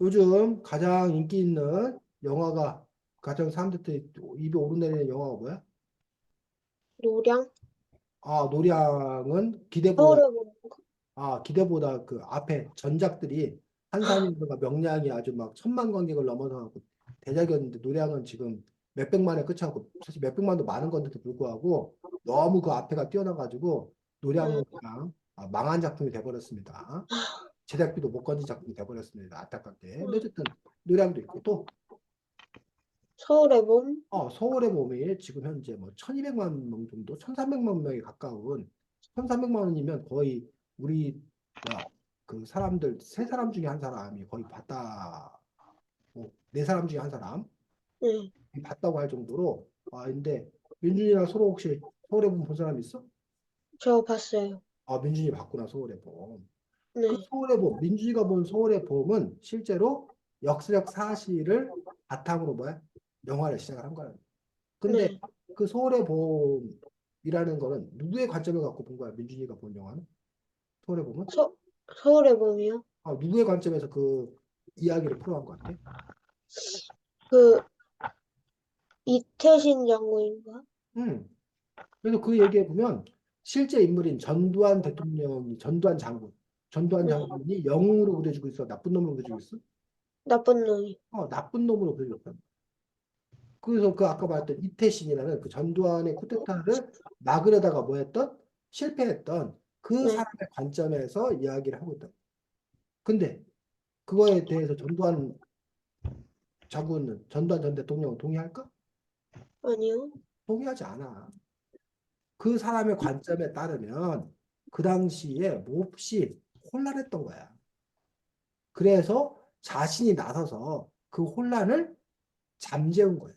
Speaker 1: 요즘 가장 인기 있는 영화가 가장 사람들한테 입에 오르내리는 영화가 뭐야?
Speaker 3: 노량?
Speaker 1: 노량은 기대보다
Speaker 3: 서울에 보는 거?
Speaker 1: 기대보다 그 앞에 전작들이 한산인가 명량이 아주 막 천만 관객을 넘어서고 대작이었는데 노량은 지금 몇백만에 끝하고 사실 몇백만도 많은 건데도 불구하고 너무 그 앞에가 뛰어나가지고
Speaker 3: 음,
Speaker 1: 노량은 그냥 망한 작품이 돼버렸습니다. 제작비도 못 건진 작품이 돼버렸습니다. 안타깝게. 근데
Speaker 3: 음,
Speaker 1: 어쨌든 노량도 있고 또
Speaker 3: 서울의 봄?
Speaker 1: 서울의 봄이 지금 현재 뭐 1200만 명 정도, 1300만 명에 가까운 1300만 원이면 거의 우리 그 사람들 세 사람 중에 한 사람이 거의 봤다. 네 사람 중에 한 사람이
Speaker 3: 네,
Speaker 1: 봤다고 할 정도로 근데 민준이랑 서로 혹시 서울의 봄 본 사람 있어?
Speaker 3: 저 봤어요.
Speaker 1: 민준이 봤구나 서울의 봄. 그
Speaker 3: 네,
Speaker 1: 서울의 봄, 민준이가 본 서울의 봄은 실제로 역사적 사실을 바탕으로 뭐야? 영화를 시작을 한 거야. 근데
Speaker 3: 네.
Speaker 1: 그 서울의 봄이라는 거는 누구의 관점을 갖고 본 거야? 민준이가 본 영화는? 서울의 봄은?
Speaker 3: 서울의 봄이요?
Speaker 1: 누구의 관점에서 그 이야기를 풀어간 것 같아?
Speaker 3: 그, 이태신 장군인가?
Speaker 1: 음. 그래서 그 얘기해 보면 실제 인물인 전두환 장군, 전두환
Speaker 3: 네,
Speaker 1: 장군이 영웅으로 그려지고 있어? 나쁜 놈으로 그려지고 있어?
Speaker 3: 나쁜 놈이.
Speaker 1: 나쁜 놈으로 그려지고 있다. 그래서 그 아까 말했던 이태신이라는 그 전두환의 쿠데타를 막으려다가 뭐 했던? 실패했던 그
Speaker 3: 네,
Speaker 1: 사람의 관점에서 이야기를 하고 있다. 근데 그거에 대해서 전두환 전 대통령은 동의할까?
Speaker 3: 아니요.
Speaker 1: 동의하지 않아. 그 사람의 관점에 따르면 그 당시에 몹시 혼란했던 거야. 그래서 자신이 나서서 그 혼란을 잠재운 거야.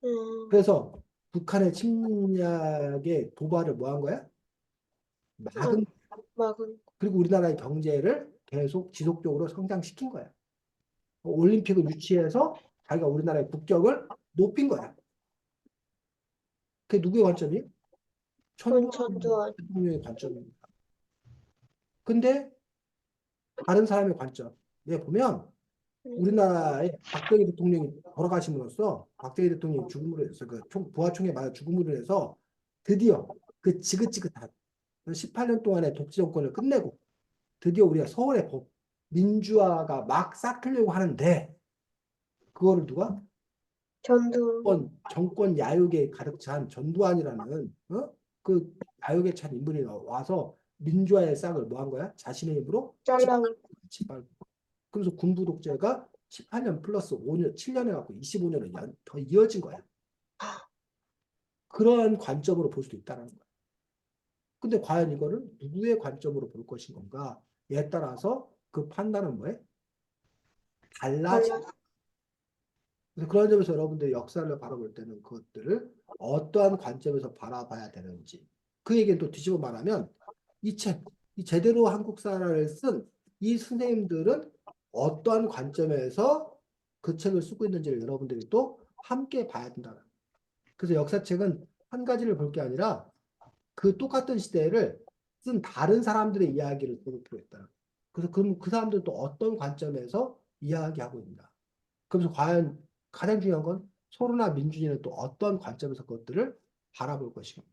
Speaker 3: 음,
Speaker 1: 그래서 북한의 침략의 도발을 뭐 한 거야?
Speaker 3: 아,
Speaker 1: 막은,
Speaker 3: 막은.
Speaker 1: 그리고 우리나라의 경제를 계속 지속적으로 성장시킨 거야. 올림픽을 유치해서 자기가 우리나라의 국격을 높인 거야. 그게 누구의 관점이?
Speaker 3: 그건
Speaker 1: 전두환
Speaker 3: 전두환.
Speaker 1: 대통령의 관점입니다. 근데 다른 사람의 관점에 보면
Speaker 3: 음,
Speaker 1: 우리나라의 박정희 대통령이 돌아가심으로써 박정희 대통령이 죽음으로 해서 그 부하총에 맞아 죽음으로 해서 드디어 그 지긋지긋한 18년 동안의 독재 정권을 끝내고 드디어 우리가 서울의 법 민주화가 막 싹트려고 하는데 그거를 누가
Speaker 3: 전두환.
Speaker 1: 정권 야욕에 가득 찬 전두환이라는 그 야욕에 찬 인물이 와서 민주화의 싹을 뭐 한 거야? 자신의 힘으로
Speaker 3: 잘라고.
Speaker 1: 짓밟고. 그래서 군부 독재가 18년 플러스 5년, 7년 해갖고 25년을 더 이어진 거야. 그러한 관점으로 볼 수도 있다는 거야. 근데 과연 이거를 누구의 관점으로 볼 것인 건가에 따라서 그 판단은 뭐해? 달라지.
Speaker 3: 달라.
Speaker 1: 그래서 그런 점에서 여러분들이 역사를 바라볼 때는 그것들을 어떠한 관점에서 바라봐야 되는지. 그 얘기는 또 뒤집어 말하면 이 책, 이 제대로 한국사를 쓴 이 선생님들은 어떠한 관점에서 그 책을 쓰고 있는지를 여러분들이 또 함께 봐야 된다. 그래서 역사책은 한 가지를 볼 게 아니라 그 똑같은 시대를 쓴 다른 사람들의 이야기를 볼 필요가 있다. 그래서 그 사람들은 또 어떤 관점에서 이야기하고 있는가. 그래서 과연 가장 중요한 건 소로나 민준이는 또 어떤 관점에서 그것들을 바라볼 것인가.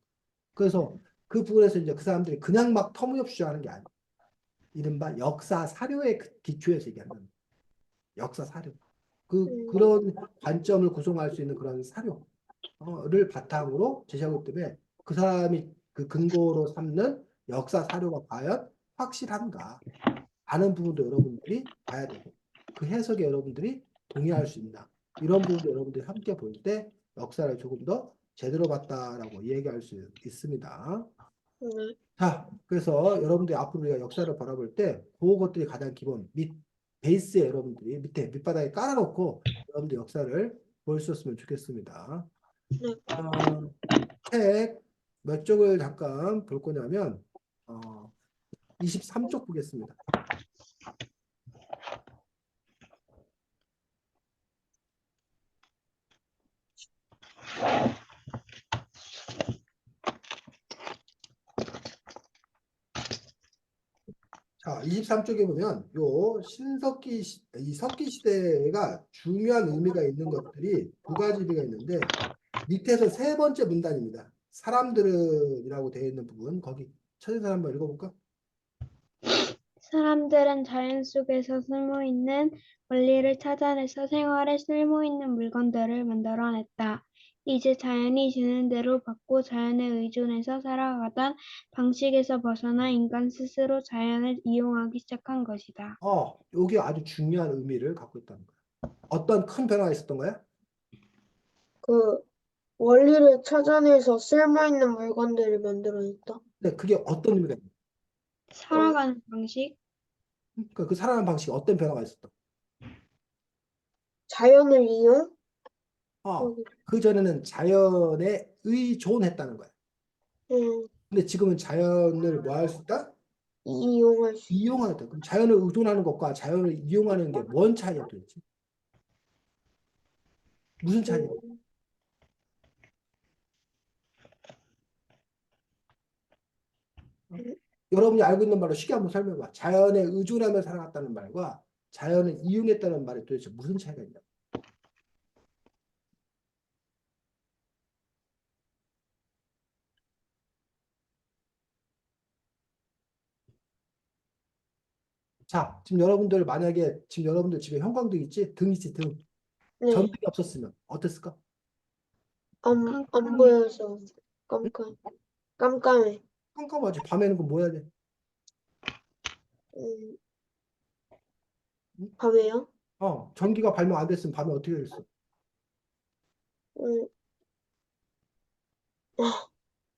Speaker 1: 그래서 그 부분에서 이제 그 사람들이 그냥 막 터무니없이 주장하는 게 아니에요. 이른바 역사 사료의 기초에서 얘기하는 역사 사료. 그런 관점을 구성할 수 있는 그런 사료를 바탕으로 제시하기 때문에 그 사람이 그 근거로 삼는 역사 사료가 과연 확실한가 하는 부분도 여러분들이 봐야 되고 그 해석에 여러분들이 동의할 수 있나 이런 부분도 여러분들이 함께 볼 때 역사를 조금 더 제대로 봤다라고 얘기할 수 있습니다.
Speaker 3: 네.
Speaker 1: 자, 그래서 여러분들이 앞으로 우리가 역사를 바라볼 때 그것들이 가장 기본 베이스에 여러분들이 밑에 밑바닥에 깔아놓고 여러분들 역사를 볼 수 있으면 좋겠습니다.
Speaker 3: 네.
Speaker 1: 책 몇 쪽을 잠깐 볼 거냐면 23쪽 보겠습니다. 자, 23쪽에 보면 이 석기 시대가 중요한 의미가 있는 것들이 두 가지가 있는데 밑에서 세 번째 문단입니다. 사람들은이라고 되어 있는 부분 거기 찾은 사람 한번 읽어볼까?
Speaker 2: 사람들은 자연 속에서 숨어있는 원리를 찾아내서 생활에 쓸모있는 물건들을 만들어냈다. 이제 자연이 주는 대로 받고 자연에 의존해서 살아가던 방식에서 벗어나 인간 스스로 자연을 이용하기 시작한 것이다.
Speaker 1: 여기 아주 중요한 의미를 갖고 있다는 거야. 어떤 큰 변화가 있었던 거야?
Speaker 3: 그 원리를 찾아내서 쓸모있는 물건들을 만들어냈다.
Speaker 1: 근데 그게 어떤 의미가 있는 거야?
Speaker 2: 살아가는 방식?
Speaker 1: 그러니까 그 살아가는 방식에 어떤 변화가 있었던
Speaker 3: 자연을 이용?
Speaker 1: 거야? 그 전에는 자연에 의존했다는 거야.
Speaker 3: 음,
Speaker 1: 근데 지금은 자연을 뭐 할 수 있다?
Speaker 3: 이용할 수 있다.
Speaker 1: 이용하다. 그럼 자연을 의존하는 것과 자연을 이용하는 게 뭔 차이야 도대체? 무슨 차이야?
Speaker 3: 음,
Speaker 1: 여러분이 알고 있는 말로 쉽게 한번 설명해봐. 자연에 의존하며 살아갔다는 말과 자연을 이용했다는 말이 도대체 무슨 차이가 있냐? 자, 지금 여러분들 만약에 지금 여러분들 집에 형광등 있지? 등 있지? 등.
Speaker 3: 네,
Speaker 1: 전등이 없었으면 어땠을까?
Speaker 3: 안
Speaker 2: 깜깜해.
Speaker 3: 보여서
Speaker 1: 응?
Speaker 3: 깜깜해.
Speaker 1: 깜깜하지. 밤에는 그럼 뭐 해야 돼?
Speaker 3: 음,
Speaker 1: 응?
Speaker 3: 밤에요?
Speaker 1: 전기가 발명 안 됐으면 밤에 어떻게 됐어?
Speaker 3: 음,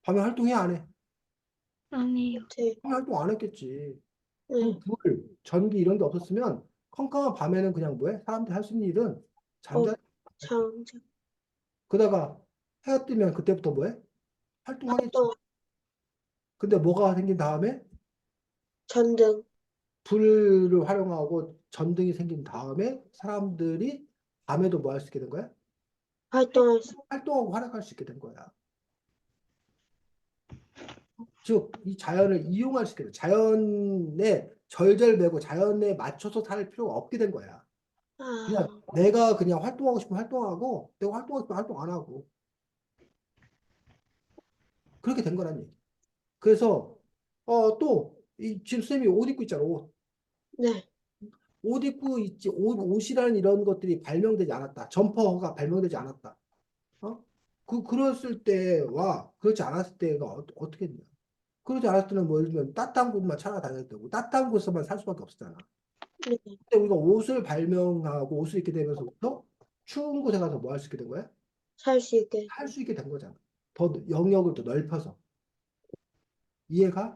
Speaker 1: 밤에 활동해 안 해?
Speaker 2: 안 해요.
Speaker 3: 네,
Speaker 1: 밤에 활동 안 했겠지. 그럼
Speaker 3: 네,
Speaker 1: 전기 이런 게 없었으면 컴컴한 밤에는 그냥 뭐해? 사람들이 할 수 있는 일은
Speaker 3: 어,
Speaker 1: 잠자.
Speaker 3: 장,
Speaker 1: 그러다가 해가 뜨면 그때부터 뭐해? 활동하겠지.
Speaker 3: 활동,
Speaker 1: 근데 뭐가 생긴 다음에
Speaker 3: 전등,
Speaker 1: 불을 활용하고 전등이 생긴 다음에 사람들이 밤에도 뭐 할 수 있게 된 거야?
Speaker 3: 활동할 수,
Speaker 1: 활동하고 활약할 수 있게 된 거야. 즉, 이 자연을 이용할 수 있게 된 자연에 절절매고 자연에 맞춰서 살 필요가 없게 된 거야. 그냥
Speaker 3: 아,
Speaker 1: 내가 그냥 활동하고 싶으면 활동하고 내가 활동하고 싶으면 활동 안 하고 그렇게 된 거란 얘기. 그래서 지금 선생님이 옷 입고 있잖아.
Speaker 3: 네,
Speaker 1: 옷 입고 있지 옷이라는 이런 것들이 발명되지 않았다. 점퍼가 발명되지 않았다. 그랬을 때와 그렇지 않았을 때가 어떻게 되냐? 그러지 않았을 때는 뭐 예를 들면 따뜻한 곳만 찾아다녀야 되고 따뜻한 곳에서만 살 수밖에 없었잖아.
Speaker 3: 네.
Speaker 1: 근데 우리가 옷을 발명하고 옷을 입게 되면서부터 추운 곳에 가서 뭐 할 수 있게 된 거야?
Speaker 3: 살 수 있게.
Speaker 1: 살 수 있게 된 거잖아. 더 영역을 더 넓혀서. 이해가?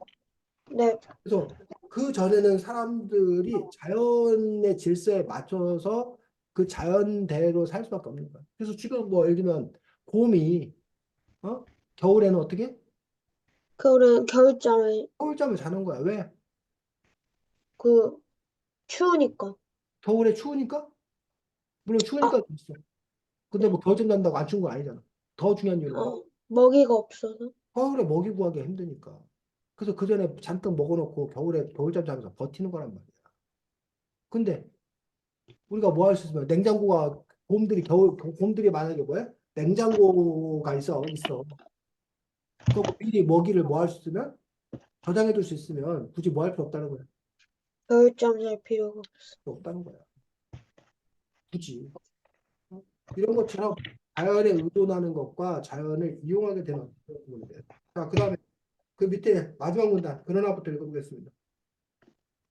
Speaker 3: 네.
Speaker 1: 그래서 그 전에는 사람들이 자연의 질서에 맞춰서 그 자연대로 살 수밖에 없는 거야. 그래서 지금 뭐 예를 들면 곰이 어? 겨울에는 어떻게?
Speaker 3: 겨울은 겨울잠을
Speaker 1: 겨울잠을 자는 거야. 왜?
Speaker 3: 그 추우니까.
Speaker 1: 겨울에 추우니까? 물론
Speaker 3: 아,
Speaker 1: 추우니까 있어. 근데
Speaker 3: 네.
Speaker 1: 뭐 겨울잠 잔다고 안 추운 건 아니잖아. 더 중요한 이유는 뭐야?
Speaker 3: 먹이가 없어서.
Speaker 1: 겨울에 먹이 구하기 힘드니까. 그래서 그 전에 잔뜩 먹어놓고 겨울에 겨울잠 자면서 버티는 거란 말이야. 근데 우리가 뭐 할 수 있으면 냉장고가 곰들이 만약에 뭐야? 냉장고가 있어. 그 미리 먹이를 뭐 할 수 있으면 저장해 둘 수 있으면 굳이 뭐 할 필요 없다는 거야.
Speaker 3: 겨울잠 잘 필요가 없어.
Speaker 1: 필요 없다는 거야. 굳이. 어? 이런 것처럼 자연에 의존하는 것과 자연을 이용하게 되는 그런 부분인데. 자, 그다음에 그 밑에 마지막 문단 그러나부터 읽어보겠습니다.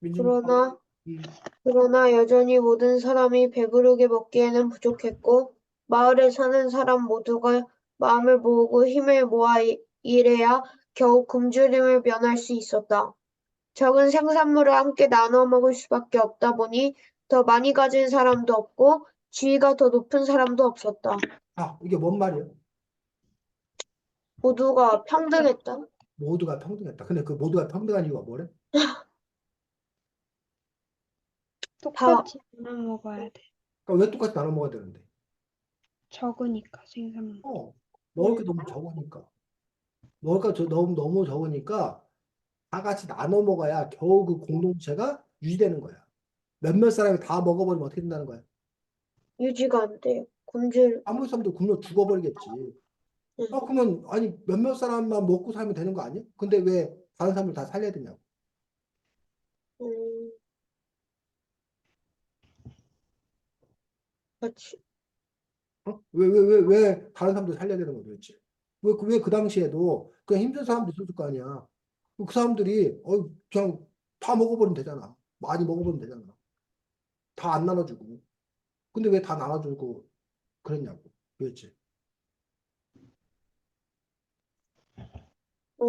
Speaker 1: 민준,
Speaker 3: 그러나
Speaker 1: 음,
Speaker 3: 그러나 여전히 모든 사람이 배부르게 먹기에는 부족했고 마을에 사는 사람 모두가 마음을 모으고 힘을 모아 일해야 겨우 굶주림을 면할 수 있었다. 적은 생산물을 함께 나눠 먹을 수밖에 없다 보니 더 많이 가진 사람도 없고 지위가 더 높은 사람도 없었다.
Speaker 1: 이게 뭔 말이야?
Speaker 3: 모두가 평등했다.
Speaker 1: 모두가 평등했다. 근데 그 모두가 평등한 이유가 뭐래?
Speaker 3: 다
Speaker 2: 똑같이 나눠 먹어야 돼.
Speaker 1: 그러니까 왜 똑같이 나눠 먹어야 되는데?
Speaker 2: 적으니까 생산물.
Speaker 1: 어, 먹을 게
Speaker 3: 음,
Speaker 1: 너무 적으니까. 너무 적으니까 다 같이 나눠 먹어야 겨우 그 공동체가 유지되는 거야. 몇몇 사람이 다 먹어버리면 어떻게 된다는 거야?
Speaker 3: 유지가 안 돼요. 굶주림.
Speaker 1: 아무리 사람도 굶어 죽어버리겠지.
Speaker 3: 음,
Speaker 1: 그러면 아니 몇몇 사람만 먹고 살면 되는 거 아니야? 근데 왜 다른 사람을 다 살려야 되냐고.
Speaker 3: 음, 그렇지.
Speaker 1: 왜 다른 사람도 살려야 되는 거야 도대체? 왜 그 당시에도 그냥 힘든 사람도 있었을 거 아니야. 그 사람들이 그냥 다 먹어버리면 되잖아. 많이 먹어버리면 되잖아. 다 안 나눠주고. 근데 왜 다 나눠주고 그랬냐고. 도대체.
Speaker 3: 어,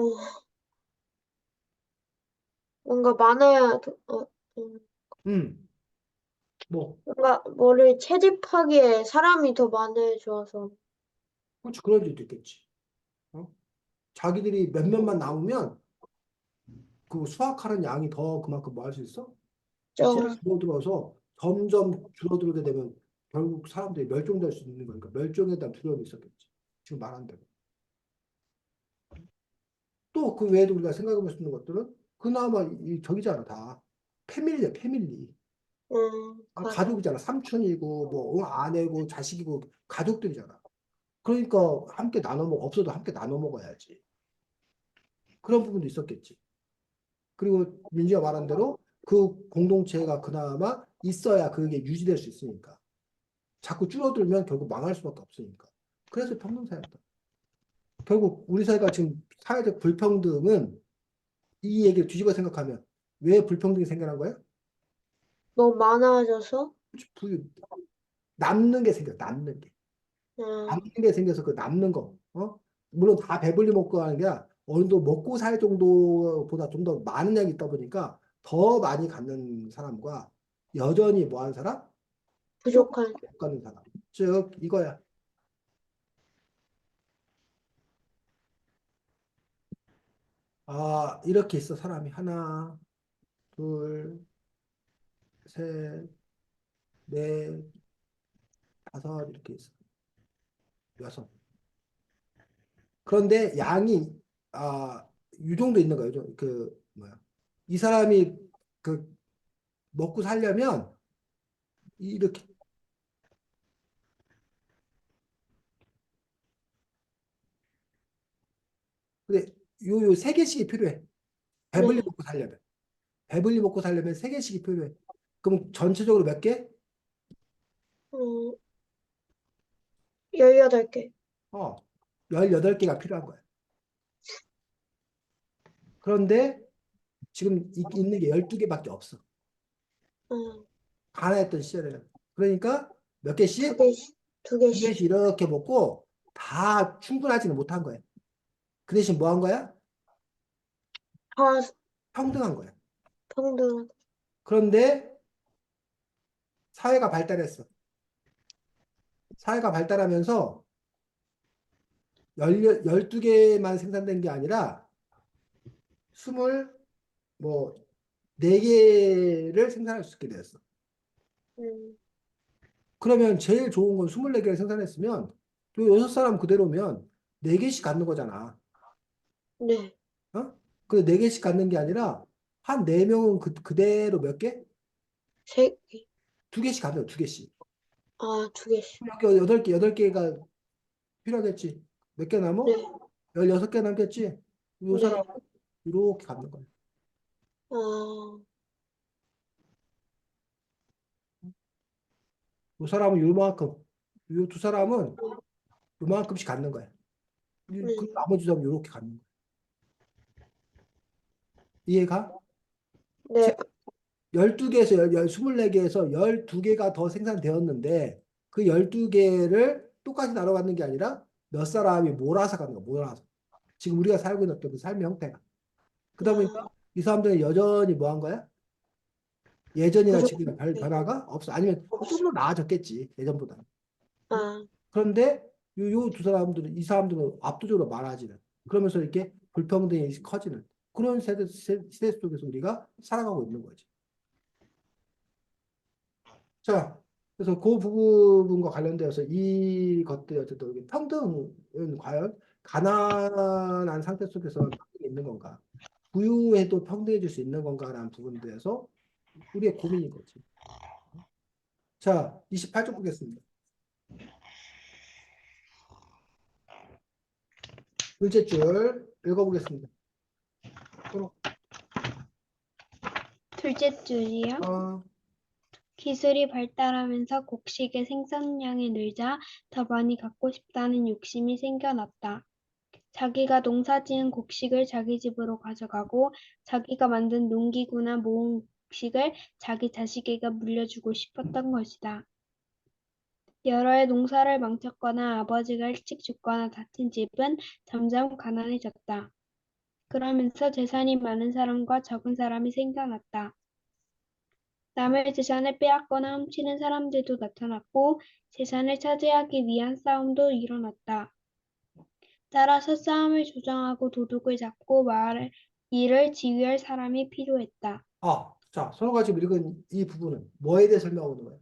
Speaker 3: 뭔가 많아야,
Speaker 1: 음, 뭐,
Speaker 3: 뭔가 뭐를 채집하기에 사람이 더 많아져서.
Speaker 1: 그렇지, 그런 일도 있겠지. 어? 자기들이 몇몇만 남으면 그 수확하는 양이 더 그만큼 뭐 할 수 있어?
Speaker 3: 저,
Speaker 1: 줄어들어서 점점 줄어들게 되면 결국 사람들이 멸종될 수 있는 거니까 멸종에 대한 두려움이 있었겠지. 지금 말한 대로. 또 그 외에도 우리가 생각해 볼 수 있는 것들은 그나마 저기잖아, 다. 패밀리야, 패밀리.
Speaker 3: 가족.
Speaker 1: 가족이잖아. 삼촌이고, 뭐, 아내고, 자식이고, 가족들이잖아. 그러니까 함께 나눠 먹, 없어도 함께 나눠 먹어야지. 그런 부분도 있었겠지. 그리고 민지가 말한 대로 그 공동체가 그나마 있어야 그게 유지될 수 있으니까. 자꾸 줄어들면 결국 망할 수밖에 없으니까. 그래서 평등사였다. 결국 우리 사회가 지금 사회적 불평등은 이 얘기를 뒤집어 생각하면 왜 불평등이 생겨난 거예요?
Speaker 3: 너무 많아져서,
Speaker 1: 불- 남는 게 생겨, 남는 게.
Speaker 3: 음,
Speaker 1: 남는 게 생겨서 그 남는 거, 물론 다 배불리 먹고 하는 게 아니라 어느 정도 먹고 살 정도보다 좀 더 많은 양이 있다 보니까 더 많이 갖는 사람과 여전히 뭐 하는 사람? 조금
Speaker 3: 부족한,
Speaker 1: 못 갖는 사람. 즉, 이거야. 이렇게 있어, 사람이. 하나, 둘, 셋, 넷, 다섯, 이렇게 있어. 여섯. 그런데 양이, 유종도 있는 거예요. 뭐야. 이 사람이 그 먹고 살려면 이렇게 근데 요 세 개씩이 필요해. 배불리
Speaker 3: 네,
Speaker 1: 먹고 살려면. 배불리 먹고 살려면 세 개씩이 필요해. 그럼 전체적으로 몇 개?
Speaker 3: 음, 18개.
Speaker 1: 어, 18개가 필요한 거야. 그런데 지금 있는 게 12개밖에 없어.
Speaker 3: 응.
Speaker 1: 가난했던 시절에는. 그러니까 몇
Speaker 3: 두
Speaker 1: 개씩?
Speaker 3: 개씩, 두
Speaker 1: 두
Speaker 3: 개씩.
Speaker 1: 개씩 이렇게 먹고 다 충분하지는 못한 거야. 그 대신 뭐 한 거야?
Speaker 3: 다
Speaker 1: 평등한 거야.
Speaker 3: 평등.
Speaker 1: 그런데 사회가 발달했어. 사회가 발달하면서 12개만 생산된 게 아니라 20, 뭐, 4개를 생산할 수 있게 되었어.
Speaker 3: 음,
Speaker 1: 그러면 제일 좋은 건 24개를 생산했으면 또 6사람 그대로면 4개씩 갖는 거잖아.
Speaker 3: 네.
Speaker 1: 어? 그 4개씩 갖는 게 아니라 한 4명은 그대로 몇 개?
Speaker 3: 세 개.
Speaker 1: 2개씩 갖는 거, 2개씩.
Speaker 3: 아, 두 개씩.
Speaker 1: 여기 8개, 8개가 필요하겠지. 몇 개 남어?
Speaker 3: 네.
Speaker 1: 16개 남겠지? 요 사람
Speaker 3: 네.
Speaker 1: 이렇게 갖는 거야.
Speaker 3: 아,
Speaker 1: 요 사람은 요만큼, 요 두 사람은 요만큼씩 갖는 거야. 그
Speaker 3: 네.
Speaker 1: 나머지 사람은 요렇게 갖는 거야. 이해가?
Speaker 3: 네.
Speaker 1: 12개에서 24개에서 12개가 더 생산되었는데 그 12개를 똑같이 나눠 갖는 게 아니라 몇 사람이 몰아서 갖는 거야. 몰아서. 지금 우리가 살고 있는 어떤 그 삶의 형태가. 그러다 보니까
Speaker 3: 아,
Speaker 1: 이 사람들은 여전히 뭐 한 거야? 예전이나
Speaker 3: 부족.
Speaker 1: 지금 변화가 없어. 아니면
Speaker 3: 없어.
Speaker 1: 좀 더 나아졌겠지. 예전보다. 응?
Speaker 3: 아,
Speaker 1: 그런데 요 두 사람들은 이 사람들은 압도적으로 많아지는 그러면서 이렇게 불평등이 커지는 그런 시대 속에서 우리가 살아가고 있는 거지. 자, 그래서 그 부분과 관련되어서 이것들이 어쨌든 평등은 과연 가난한 상태 속에서 평등이 있는 건가? 부유해도 평등해질 수 있는 건가라는 부분에 대해서 우리의 고민인 거지. 자, 28쪽 보겠습니다. 둘째 줄 읽어보겠습니다.
Speaker 2: 둘째 줄이요.
Speaker 1: 어,
Speaker 2: 기술이 발달하면서 곡식의 생산량이 늘자 더 많이 갖고 싶다는 욕심이 생겨났다. 자기가 농사지은 곡식을 자기 집으로 가져가고 자기가 만든 농기구나 모음식을 자기 자식에게 물려주고 싶었던 것이다. 여러 해 농사를 망쳤거나 아버지가 일찍 죽거나 다친 집은 점점 가난해졌다. 그러면서 재산이 많은 사람과 적은 사람이 생겨났다. 남의 재산을 빼앗거나 훔치는 사람들도 나타났고 재산을 차지하기 위한 싸움도 일어났다. 따라서 싸움을 조정하고 도둑을 잡고 말을 일을 지휘할 사람이 필요했다.
Speaker 1: 자, 서로가 지금 읽은 이 부분은 뭐에 대해 설명하고 있는 거예요?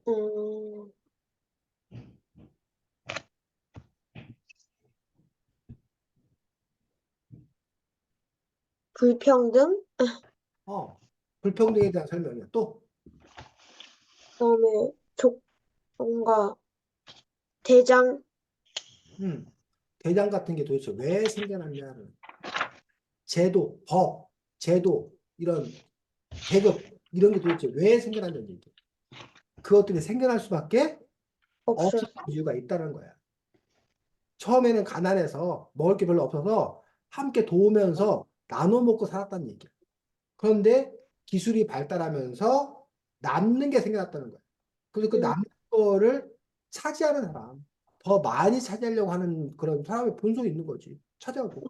Speaker 3: 음, 불평등?
Speaker 1: 불평등에 대한 설명이야. 또,
Speaker 3: 그다음에 뭔가 대장,
Speaker 1: 대장 같은 게 도대체 왜 생겨났냐는 제도, 법, 제도, 이런 계급, 이런 게 도대체 왜 생겨났는지 얘기해. 그것들이 생겨날 수밖에
Speaker 3: 없어.
Speaker 1: 없었던 이유가 있다는 거야. 처음에는 가난해서 먹을 게 별로 없어서 함께 도우면서 나눠 먹고 살았다는 얘기야. 그런데 기술이 발달하면서 남는 게 생겨났다는 거야. 그래서 그
Speaker 3: 음,
Speaker 1: 남는 거를 차지하는 사람, 더 많이 차지하려고 하는 그런 사람의 본성이 있는 거지. 차지하고.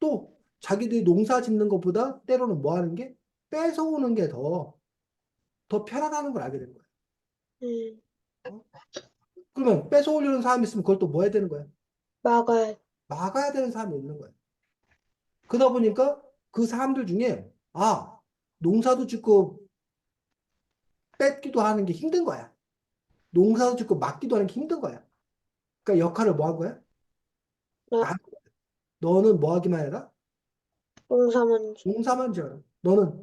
Speaker 1: 또 자기들이 농사 짓는 것보다 때로는 뭐 하는 게 뺏어오는 게 더 편하다는 걸 알게 된 거야.
Speaker 3: 음,
Speaker 1: 어? 그러면 뺏어오려는 사람이 있으면 그걸 또 뭐 해야 되는 거야?
Speaker 3: 막아야,
Speaker 1: 막아야 되는 사람이 있는 거야. 그러다 보니까 그 사람들 중에 농사도 짓고 뺏기도 하는 게 힘든 거야. 농사도 짓고 막기도 하는 게 힘든 거야. 그러니까 역할을 뭐 한 거야?
Speaker 3: 나,
Speaker 1: 나, 너는 뭐 하기만 해라?
Speaker 3: 농사만
Speaker 1: 농사만 지어라. 너는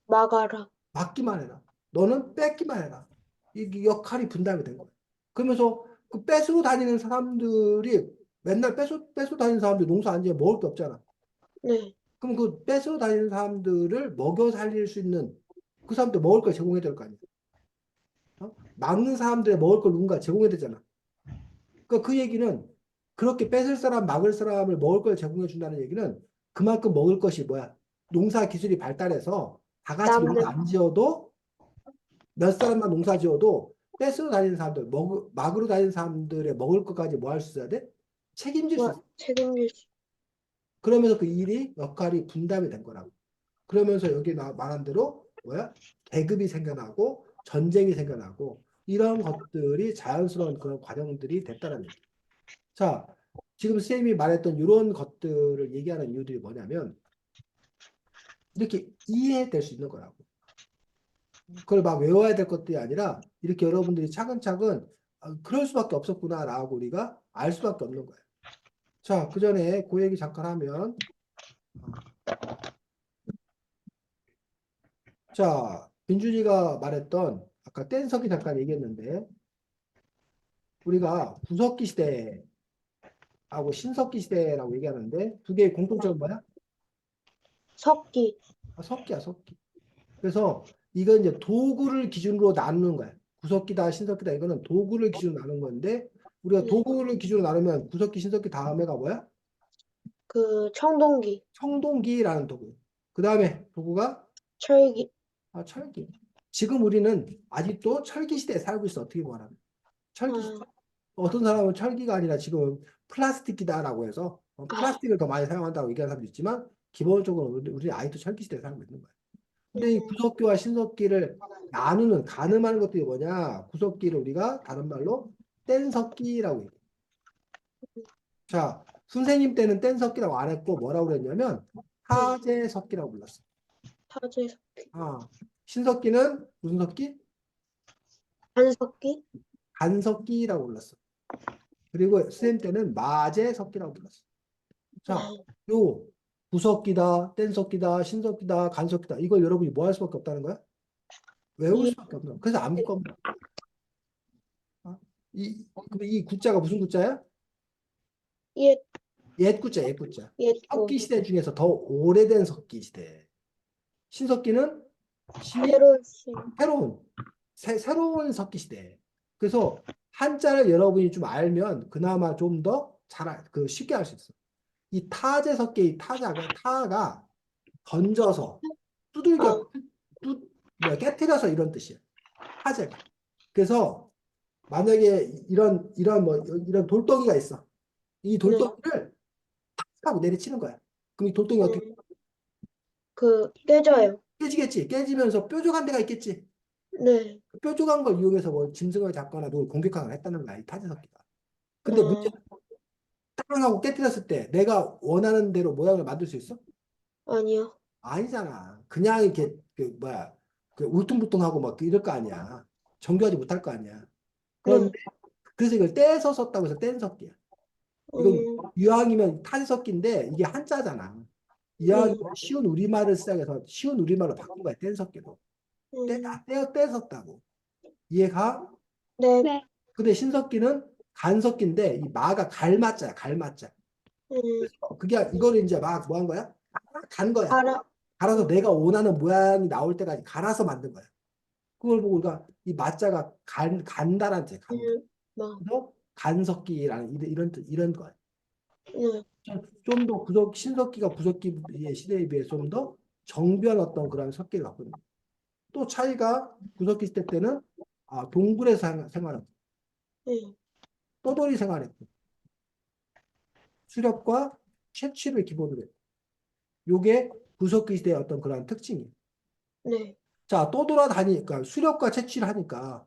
Speaker 3: 막아라.
Speaker 1: 막기만 해라. 너는 뺏기만 해라. 이 역할이 분담이 된 거야. 그러면서 그 뺏으러 다니는 사람들이 맨날 뺏어 다니는 사람들이 농사 안 지어 먹을 게 없잖아.
Speaker 3: 네,
Speaker 1: 그럼 그 뺏어 다니는 사람들을 먹여 살릴 수 있는 그 사람들 먹을 걸 제공해야 될 거 아니야. 막는 사람들의 먹을 걸 누군가 제공해야 되잖아. 그러니까 그 얘기는 그렇게 뺏을 사람, 막을 사람을 먹을 걸 제공해 준다는 얘기는 그만큼 먹을 것이 뭐야? 농사 기술이 발달해서 다 같이 농사
Speaker 3: 남는
Speaker 1: 안 지어도 몇 사람만 농사 지어도 뺏으러 다니는 사람들, 막으로 다니는 사람들의 먹을 것까지 뭐 할 수 있어야 돼? 책임질 수 있어.
Speaker 3: 책임질 수.
Speaker 1: 그러면서 그 일이 역할이 분담이 된 거라고. 그러면서 여기 말한 대로 뭐야? 계급이 생겨나고 전쟁이 생겨나고 이런 것들이 자연스러운 그런 과정들이 됐다는 얘기. 자, 지금 쌤이 말했던 이런 것들을 얘기하는 이유들이 뭐냐면 이렇게 이해될 수 있는 거라고. 그걸 막 외워야 될 것들이 아니라 이렇게 여러분들이 차근차근 그럴 수밖에 없었구나라고 우리가 알 수밖에 없는 거예요. 자, 그 전에 그 얘기 잠깐 하면 자, 민준이가 말했던 아까 뗀석이 잠깐 얘기했는데 우리가 구석기 시대하고 신석기 시대라고 얘기하는데 두 개의 공통점은 뭐야?
Speaker 3: 석기.
Speaker 1: 석기야, 석기. 그래서 이건 이제 도구를 기준으로 나누는 거야. 구석기다, 신석기다. 이거는 도구를 기준으로 나누는 건데 우리가
Speaker 3: 네.
Speaker 1: 도구를 기준으로 나누면 구석기, 신석기 다음에가 뭐야?
Speaker 3: 그 청동기.
Speaker 1: 청동기라는 도구. 그 다음에 도구가
Speaker 3: 철기.
Speaker 1: 철기. 지금 우리는 아직도 철기 시대에 살고 있어. 어떻게 보면. 철기 시대.
Speaker 3: 아,
Speaker 1: 어떤 사람은 철기가 아니라 지금 플라스틱이다라고 해서
Speaker 3: 아,
Speaker 1: 플라스틱을 더 많이 사용한다고 얘기하는 사람도 있지만 기본적으로 우리 아직도 철기 시대에 살고 있는 거야. 근데 이 구석기와 신석기를 나누는 가늠하는 것들이 뭐냐? 구석기를 우리가 다른 말로 뗀석기라고 해요. 자, 선생님 때는 뗀석기라고 안 했고 뭐라고 그랬냐면 타제석기라고 불렀어.
Speaker 3: 타제.
Speaker 1: 아, 신석기는 무슨 석기?
Speaker 3: 한석기.
Speaker 1: 간석기라고 불렀어. 그리고 선생님 때는 마제석기라고 불렀어. 자, 요 구석기다, 뗀석기다, 신석기다, 간석기다. 이걸 여러분이 뭐 할 수밖에 없다는 거야? 외울
Speaker 3: 이,
Speaker 1: 수밖에 없는 거야. 그래서 안 묶어. 그럼 이 구자가 무슨 구자야?
Speaker 3: 옛,
Speaker 1: 옛 구자, 옛 구자.
Speaker 3: 옛고.
Speaker 1: 석기 시대 중에서 더 오래된 석기 시대. 신석기는
Speaker 3: 페로시.
Speaker 1: 새로운, 새로운 석기 시대. 그래서 한자를 여러분이 좀 알면 그나마 좀 더 쉽게 할 수 있어. 이 타제 석기, 이 타가 던져서
Speaker 3: 아,
Speaker 1: 두들겨, 깨트려서 이런 뜻이야. 타제가. 그래서 만약에 이런 돌덩이가 있어. 이
Speaker 3: 네.
Speaker 1: 돌덩이를 탁 하고 내리치는 거야. 그럼 이 돌덩이 어떻게
Speaker 3: 깨져요.
Speaker 1: 깨지겠지? 깨지면서 뾰족한 데가 있겠지?
Speaker 3: 네.
Speaker 1: 그 뾰족한 걸 이용해서 뭐 짐승을 잡거나 누굴 공격하거나 했다는 거야. 이 타제석기가. 근데
Speaker 3: 아,
Speaker 1: 문제는 땅 하고 깨뜨렸을 때 내가 원하는 대로 모양을 만들 수 있어?
Speaker 3: 아니요.
Speaker 1: 아니잖아. 그냥 이렇게 울퉁불퉁하고 막 이럴 거 아니야. 정교하지 못할 거 아니야.
Speaker 3: 네.
Speaker 1: 그런데 그래서 이걸 떼서 썼다고 해서 뗀석기야. 이건
Speaker 3: 음,
Speaker 1: 이왕이면 타제석기인데 이게 한자잖아. 이왕이면
Speaker 3: 네.
Speaker 1: 쉬운 우리말을 시작해서 쉬운 우리말로 바꾼 거야. 뗀석기로.
Speaker 3: 음,
Speaker 1: 떼었다고. 이해가?
Speaker 3: 네.
Speaker 2: 네.
Speaker 1: 근데 신석기는 간석기인데 이 마가 갈마자야. 갈마자.
Speaker 3: 음,
Speaker 1: 그게 이거를 이제 막 뭐 한 거야? 간 거야.
Speaker 3: 알아.
Speaker 1: 갈아서 내가 원하는 모양이 나올 때까지 갈아서 만든 거야. 그걸 보고 우리가 이 마자가 간다라는 뜻이야. 간다.
Speaker 3: 뭐,
Speaker 1: 그래서 간석기라는 이런 거야.
Speaker 3: 네.
Speaker 1: 좀 더 신석기가 구석기의 시대에 비해 좀 더 정교한 어떤 그런 석기를 갖고 있는 거야. 또 차이가 구석기 시대 때는 동굴에서 생활했고
Speaker 3: 네.
Speaker 1: 떠돌이 생활했고 수렵과 채취를 기본으로 했고 요게 구석기 시대의 어떤 그런 특징이에요.
Speaker 3: 네.
Speaker 1: 자, 떠돌아다니니까 수렵과 채취를 하니까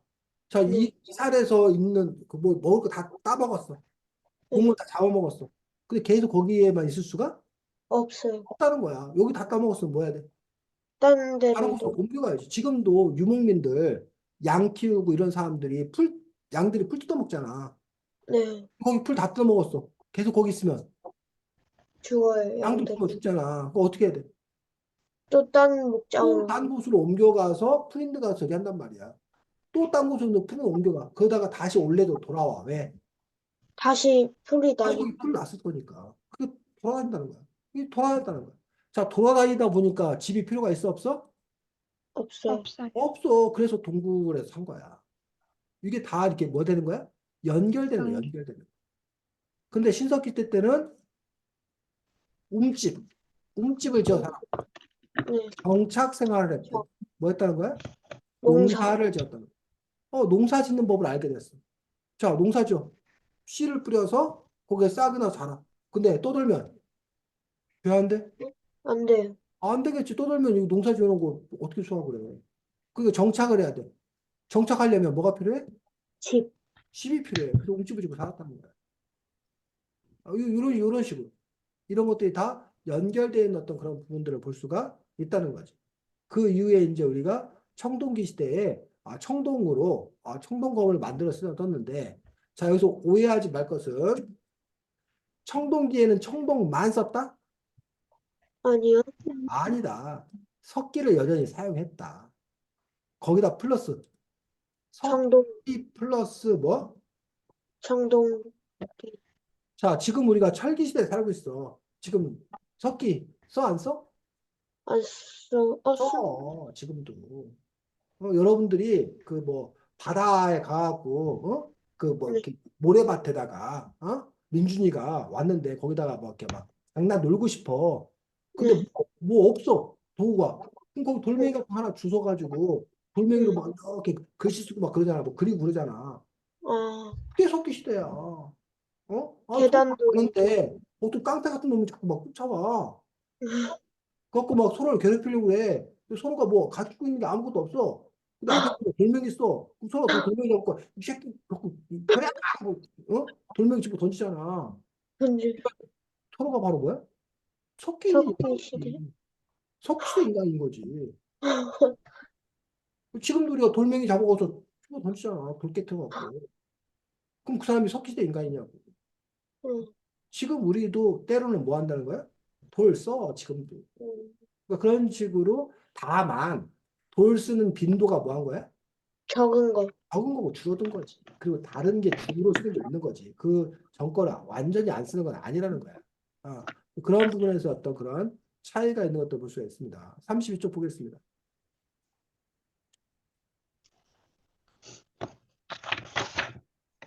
Speaker 1: 자,
Speaker 3: 네.
Speaker 1: 이 살에서 있는 먹을 거 다 따먹었어.
Speaker 3: 네.
Speaker 1: 곡물 다 잡아먹었어. 근데 계속 거기에만 있을 수가
Speaker 3: 없어요.
Speaker 1: 없다는 거야. 여기 다 따먹었으면 뭐 해야 돼?
Speaker 3: 딴
Speaker 1: 다른
Speaker 3: 데로
Speaker 1: 곳으로
Speaker 3: 이동.
Speaker 1: 옮겨가야지. 지금도 유목민들 양 키우고 이런 사람들이 양들이 풀 뜯어먹잖아.
Speaker 3: 네.
Speaker 1: 거기 풀 다 뜯어먹었어. 계속 거기 있으면
Speaker 3: 죽어요,
Speaker 1: 양도
Speaker 3: 양들.
Speaker 1: 굶어 죽잖아. 그거 어떻게 해야 돼?
Speaker 3: 또 딴
Speaker 1: 또
Speaker 3: 목장으로.
Speaker 1: 딴 곳으로 옮겨가서 풀인드 가서 저기 한단 말이야. 또 딴 곳으로 풀을 옮겨가. 그러다가 다시 원래도 돌아와. 왜?
Speaker 3: 다시 풀이
Speaker 1: 다시
Speaker 3: 나니.
Speaker 1: 거기 풀 났을 거니까. 그게 돌아다닌다는 거야. 이게 돌아다닌다는 거야. 자, 돌아다니다 보니까 집이 필요가 있어, 없어?
Speaker 3: 없어요.
Speaker 2: 없어요.
Speaker 1: 없어. 그래서 동굴에서 산 거야. 이게 다 이렇게 뭐 되는 거야? 연결되는 거야, 연결되는 거야. 근데 신석기 때는 움집을 지어 살아.
Speaker 3: 네.
Speaker 1: 정착 생활을 했대. 뭐 했다는 거야?
Speaker 3: 농사.
Speaker 1: 농사를 지었다는 거야. 농사 짓는 법을 알게 됐어. 자, 농사 지어. 씨를 뿌려서 거기에 싹이 나서 자라. 근데 떠돌면 왜 안 돼?
Speaker 3: 안 돼요.
Speaker 1: 안 되겠지. 떠돌면 이거 농사 지어놓은 거 어떻게 수확을 해? 그러니까 정착을 해야 돼. 정착하려면 뭐가 필요해?
Speaker 3: 집.
Speaker 1: 집이 필요해. 그래서 움집을 지고 살았다는 거야. 이런 식으로. 이런 것들이 다 연결되어 있는 어떤 그런 부분들을 볼 수가 있다는 거지. 그 이후에 이제 우리가 청동기 시대에 청동으로 청동검을 만들어 썼는데, 자, 여기서 오해하지 말 것은 청동기에는 청동만 썼다?
Speaker 3: 아니요.
Speaker 1: 아니다. 석기를 여전히 사용했다. 거기다 플러스
Speaker 3: 청동.
Speaker 1: 석기 플러스 뭐?
Speaker 3: 청동.
Speaker 1: 자, 지금 우리가 철기 시대에 살고 있어. 지금 석기 써 안 써?
Speaker 3: 안 써.
Speaker 1: 써. 지금도. 여러분들이 그 뭐 바다에 가갖고 그 뭐
Speaker 3: 네.
Speaker 1: 이렇게 모래밭에다가 민준이가 왔는데 거기다가 뭐 이렇게 막 장난 놀고 싶어. 근데
Speaker 3: 네.
Speaker 1: 뭐 없어 도구가. 그럼 거기
Speaker 3: 네.
Speaker 1: 돌멩이 같은 거 하나 주워가지고 돌멩이로
Speaker 3: 네.
Speaker 1: 막 이렇게 글씨 쓰고 막 그러잖아. 뭐 그리고 그러잖아.
Speaker 3: 아,
Speaker 1: 그게 석기 시대야. 서로
Speaker 3: 계단놀이기.
Speaker 1: 가는데 어떤 깡패 같은 놈이 자꾸 막 쫓아와. 그래갖고 막 서로를 괴롭히려고 해. 근데 서로가 뭐 가지고 있는 게 아무것도 없어. 근데 앞에 뭐 돌멩이 있어. 그럼 서로 그 돌멩이 잡고 이 새끼 갖고 그래 하고 돌멩이 집어 던지잖아.
Speaker 3: 현재
Speaker 1: 서로가 바로 뭐야? 석기
Speaker 3: 석기 시대.
Speaker 1: 석기시대 인간인 거지. 지금도 우리가 돌멩이 잡아서 집어 던지잖아. 돌 깨트려갖고. 그럼 그 사람이 석기시대 인간이냐고.
Speaker 3: 음,
Speaker 1: 지금 우리도 때로는 뭐 한다는 거야? 돌 써, 지금도.
Speaker 3: 음.
Speaker 1: 그러니까 그런 식으로 다만 돌 쓰는 빈도가 뭐 한 거야?
Speaker 3: 적은 거.
Speaker 1: 적은 거고 줄어든 거지. 그리고 다른 게 주로 쓰는 게 있는 거지. 그 정거를 완전히 안 쓰는 건 아니라는 거야. 아, 그런 부분에서 어떤 그런 차이가 있는 것도 볼 수가 있습니다. 32쪽 보겠습니다.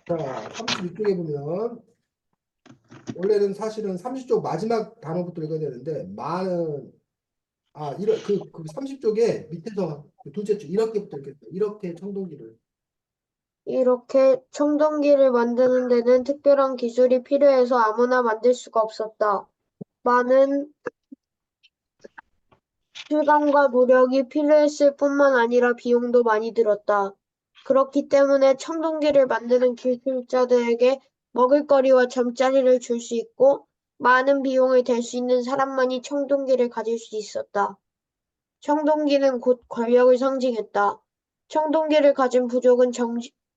Speaker 1: 자, 32쪽에 보면 원래는 사실은 30쪽 마지막 단어부터 읽어야 되는데 많은 이런 그 30쪽에 밑에서 그 둘째 줄 이렇게부터 읽겠어요. 이렇게 청동기를
Speaker 3: 이렇게 청동기를 만드는 데는 특별한 기술이 필요해서 아무나 만들 수가 없었다. 많은 실감과 노력이 필요했을 뿐만 아니라 비용도 많이 들었다. 그렇기 때문에 청동기를 만드는 기술자들에게 먹을거리와 잠자리를 줄 수 있고 많은 비용을 댈 수 있는 사람만이 청동기를 가질 수 있었다. 청동기는 곧 권력을 상징했다. 청동기를 가진 부족은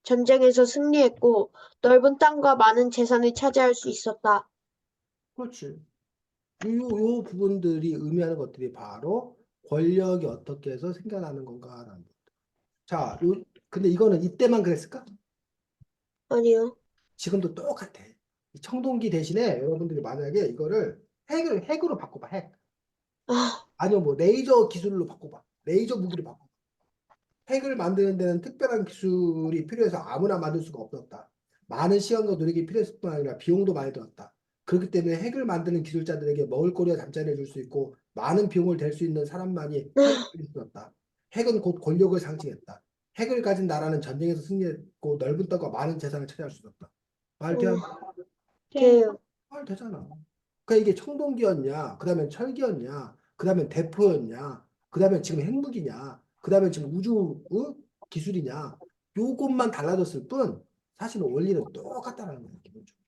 Speaker 3: 전쟁에서 승리했고 넓은 땅과 많은 재산을 차지할 수 있었다.
Speaker 1: 그렇지. 요 부분들이 의미하는 것들이 바로 권력이 어떻게 해서 생겨나는 건가라는 거. 자, 근데 이거는 이때만 그랬을까?
Speaker 3: 아니요.
Speaker 1: 지금도 똑같아. 이 청동기 대신에 여러분들이 만약에 이거를 핵으로 바꿔봐, 핵.
Speaker 3: 아,
Speaker 1: 아니면 뭐 레이저 기술로 바꿔봐. 레이저 무기로 바꿔봐. 핵을 만드는 데는 특별한 기술이 필요해서 아무나 만들 수가 없었다. 많은 시간과 노력이 필요했을 뿐 아니라 비용도 많이 들었다. 그렇기 때문에 핵을 만드는 기술자들에게 먹을거리와 잠자리를 줄 수 있고 많은 비용을 댈 수 있는 사람만이 핵을 만들 수 있었다. 핵은 곧 권력을 상징했다. 핵을 가진 나라는 전쟁에서 승리했고 넓은 땅과 많은 재산을 차지할 수 있었다. 말 돼?
Speaker 2: 네.
Speaker 3: 돼요.
Speaker 1: 말 되잖아. 그러니까 이게 청동기였냐, 그 다음에 철기였냐, 그 다음에 대포였냐, 그 다음에 지금 핵무기냐, 그 다음에 지금 우주 기술이냐, 요것만 달라졌을 뿐 사실은 원리는 똑같다는 거예요. 기본적으로.